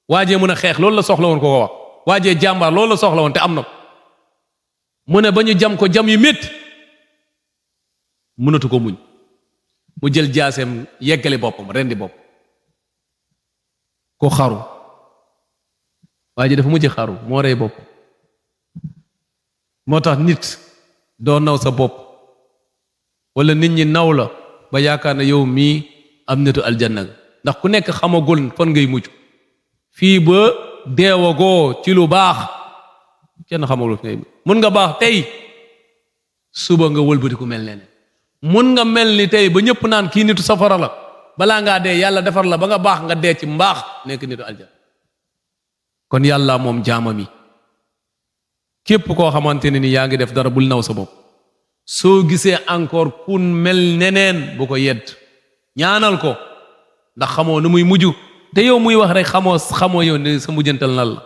waajee mën a xeex loolu la soxla woon ko wax waajee jàmbaar loolu la soxla woon te am na ko mu ne ba ñu jam ko jam yu métti mënatu ko muñ mu jël jaaseem yeggale boppam rendi bopp ko xaru waa ji dafa mujj xaru moo rey bopp moo tax nit doo naw sa bopp wala nit ñi naw la ba yaakaar ne yow mii am nitu aljanna ndax ku nekk xamagul fan ngay mujj fii ba deewagoo ci lu baax kenn xamagul fi ngay mujj mun nga baax tey suba nga wëlbati ku mel ne mun nga mel ni tey ba ñëpp naan kii nitu safara la balaa ngaa dee yàlla defar la ba nga baax nga dee ci mbaax nekk nitu aljanna kon yàlla moom jaamam yi képp koo xamante ne ni yaa ngi def dara bul naw sa bopp soo gisee encore kun mel neneen bu ko yedd ñaanal ko ndax xamoo nu muy mujj te yow muy wax rek xamoo yow ne sa mujjantal nal la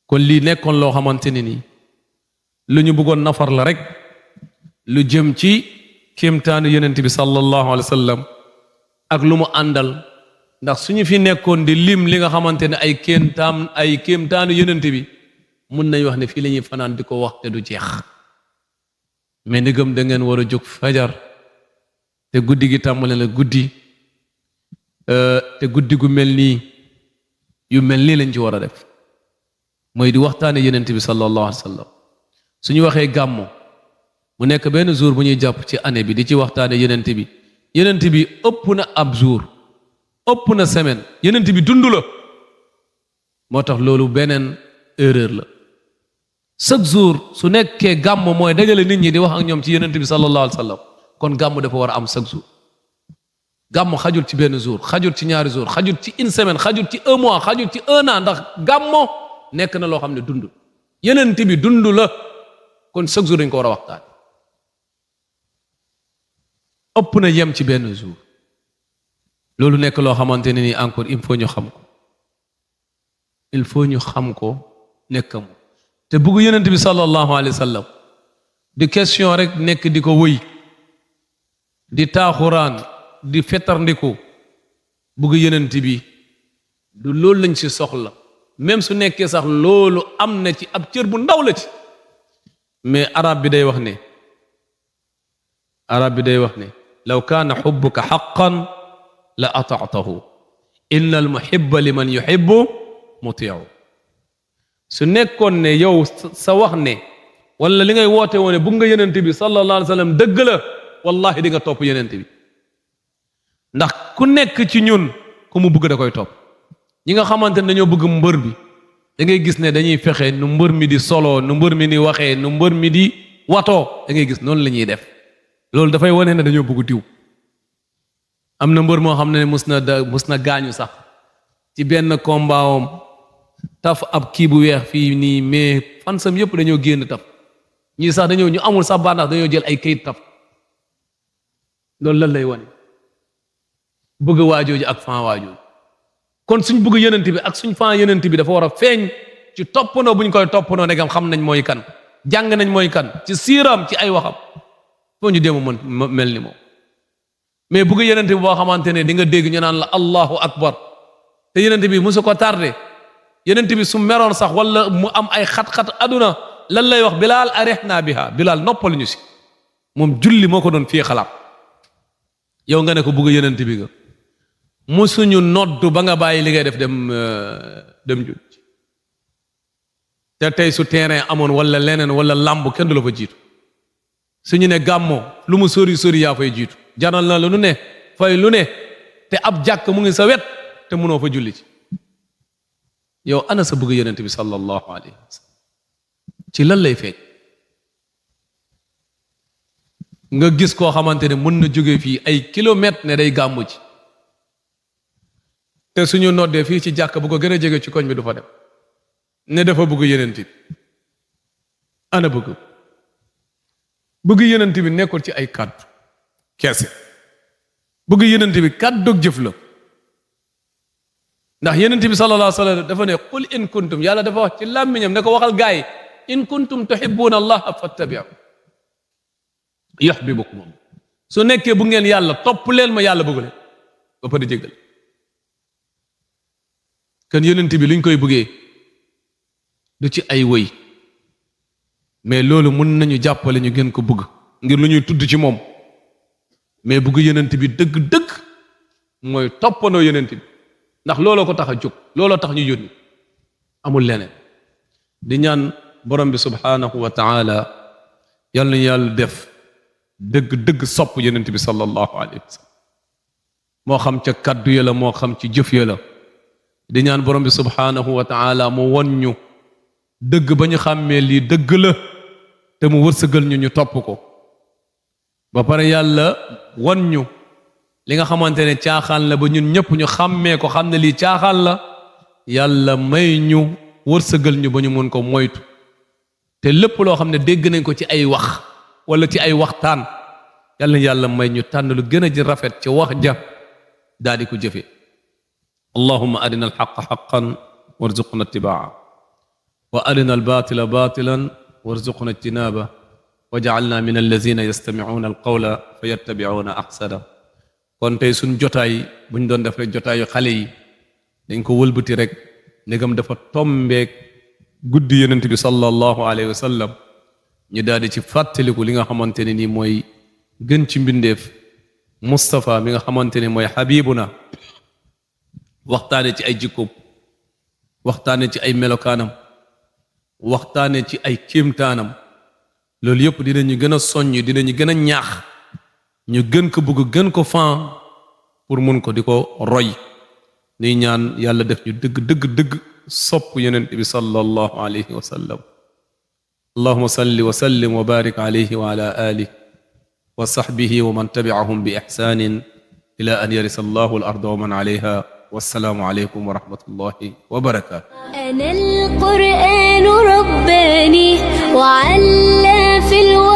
kon lii nekkoon loo xamante ne ni lu ñu bëggoon nafar la rek lu jëm ci kéemtaanu yonent bi sallallahu alayhi wa sallam ak lu mu àndal ndax suñu fi nekkoon di lim li nga xamante ne ay kéemtaanu yonent bi mun nañ wax ne fii la ñuy fanaan di ko wax te du jeex mais ndegam da ngeen war a jóg fajar te guddi gi tàmbale la guddi te guddi gu mel nii yu mel nii lañ ci war a def mooy di waxtaane yonent bi sallallahu alayhi wa sallam suñu waxee gàmmo mu nekk benn jour bu ñuy jàpp ci année bi di ci waxtaane yonent bi ëpp na ab jour ëpp na semaine yonent bi dund la moo tax loolu beneen erreur la chaque jour su nekkee gàmm mooy dajale nit ñi di wax ak ñoom ci yonent bi sallallahu alayhi wa sallam kon gàmm dafa war a am chaque jour gàmm xajul ci benn jour xajul ci ñaari jour xajul ci une semaine xajul ci un mois xajul ci un an ndax gàmmo nekk na loo xam ne dund yonent bi dund la kon chaque jour dañ ko war a waxtaan ëpp na yem ci benn jour loolu nekk loo xamante ne ni encore il faut ñu xam ko il faut ñu xam ko nekkam te bëgg yonent bi sallallahu alayhi wa sallam di question rek nekk di ko wëy di taaxuraan di fetarndiku bëgg yonent bi du loolu lañ ci soxla même su nekkee sax loolu am na ci ab cër bu ndaw la ci mais arab bi day wax ne law kaana xubbuka xaqan la ataatahu inna al muhibba liman yuhibbu mutii'u su nekkoon ne yow sa wax ne wala li ngay woote woone bëgg nga yonent bi sallallahu alayhi wa sallam dëgg la wallahi di nga topp yonent bi ndax ku nekk ci ñun ku mu bëgg da koy topp ñi nga xamante ne dañoo bëgg mbër bi da ngay gis ne dañuy fexe nu mbër mi di solo nu mbër mi di waxee nu mbër mi di watoo da ngay gis noonu la ñuy def loolu dafay wane ne dañoo bëgg diw am na mbër moo xam ne mus na gaañu sax ci benn kombaawam taf ab kii bu weex fii nii mais fansam yëpp dañoo génn taf ñii sax ñu amul sax bànneex dañoo jël ay kayit taf loolu lan lay wane bëgg waajooju ak fan waajooju kon suñ bëgg yonent bi ak suñ fan yonent bi dafa war a feeñ ci toppandoo buñ koy toppandoo ndegam xam nañ mooy kan jàng nañ mooy kan ci siiram ci ay waxam foo ñu dem mën mel ni moom mais bugg yenent bi boo xamante ne di nga dégg ñu naan la allahu akbar te yenent bi musu ko tardé yenent bi su meroon sax wala mu am ay xat-xat aduna lan lay wax bilaal arihna biha bilaal noppal ñu si moom julli moo ko doon fii xalaat yow nga ne ko bugg yenent bi nga musuñu noddu ba nga bàyyi li ngay def dem julli te tey su terrain amoon wala leneen wala làmb kenn du la fa jiitu suñu ne gàmmoo lu mu sori sori yaa fay jiitu jaral na la lu ne fay lu ne te ab jàkk mu ngi sa wet te mënoo fa julli ci yow ana sa bëgg yonent bi sallallahu alayhi wa sallam ci lan lay feeñ nga gis koo xamante ne mën na jóge fii ay kilomètres ne day gàmmu ci te suñu noddee fii ci jàkk bu ko gën a jege ci koñ bi du fa dem ne dafa bëgg yonent bi ana bëgg yonent bi nekkul ci ay kàddu keese bëgg yonent bi kàddoog jëf la ndax yonent bi sallallahu alayhi wa sallam dafa ne qul in kuntum yàlla dafa wax ci làmmiñam ne ko waxal gaay in kuntum tuhibbuna allaha fattabi'u yuhibbukum su nekkee bu ngeen yàlla topp leen ma yàlla bëgg leen ba pare jéggal kon yonent bi luñ koy bëggee du ci ay wëy mais loolu mun nañu jàppale ñu gën ko bëgg ngir lu ñuy tudd ci moom mais bëgg yonent bi dëgg-dëgg mooy toppandoo yonent bi ndax looloo ko tax a jóg looloo tax ñu yónni amul leneen di ñaan borom bi subhanahu wa taala yal nañu yàlla def dëgg-dëgg sopp yonent bi sallallahu alayhi wa sallam moo xam ca kaddu ya la moo xam ci jëf ya la di ñaan borom bi subhanahu wa taala mu won ñu dëgg ba ñu xàmmee lii dëgg la te mu wërsëgal ñu topp ko ba pare yàlla won ñu li nga xamante ne caaxaan la ba ñun ñëpp ñu xàmmee ko xam ne lii caaxaan la yàlla may ñu wërsëgal ñu ba ñu mën ko moytu te lépp loo xam ne dégg nañ ko ci ay wax wala ci ay waxtaan yàlla may ñu tànn lu gën a ji rafet ci wax ja daal di ko jëfe allahumma arina alxaqa xaqan warzuqna ittibaa wa arina albatila batilan warzuqna ijtinaba waj'alna min allazina yastami'una alqawla fayattabi'una ahsana kon tey suñ jotaay buñ doon def rek jotaayu xale yi dañ ko wëlbati rek ndegam dafa tombeek guddi yonent bi sallallahu alayhi wa sallam ñu daal di ci fàttaliku li nga xamante ne nii mooy gën ci mbindeef Mustafa mi nga xamante ne mooy Habibuna waxtaane ci ay jikkoom waxtaane ci ay melokaanam waxtaane ci ay kéemtaanam loolu yëpp dinañu gën a soññ dinañu gën a ñaax ñu gën ko bëgg gën ko fan pour mun ko di ko roy ni ñaan yàlla def ñu dëgg sopp yonent bi sallallahu alayhi wa sallam allahumma salli wa sallim wa barik alayhi wa ala alihi wa sahbihi wa man tabi'ahum bi ihsanin ila an yarisa allahu al-arda wa man alayha والسلام عليكم ورحمة الله وبركاته.
أنا القرآن رباني وعلى في الوحي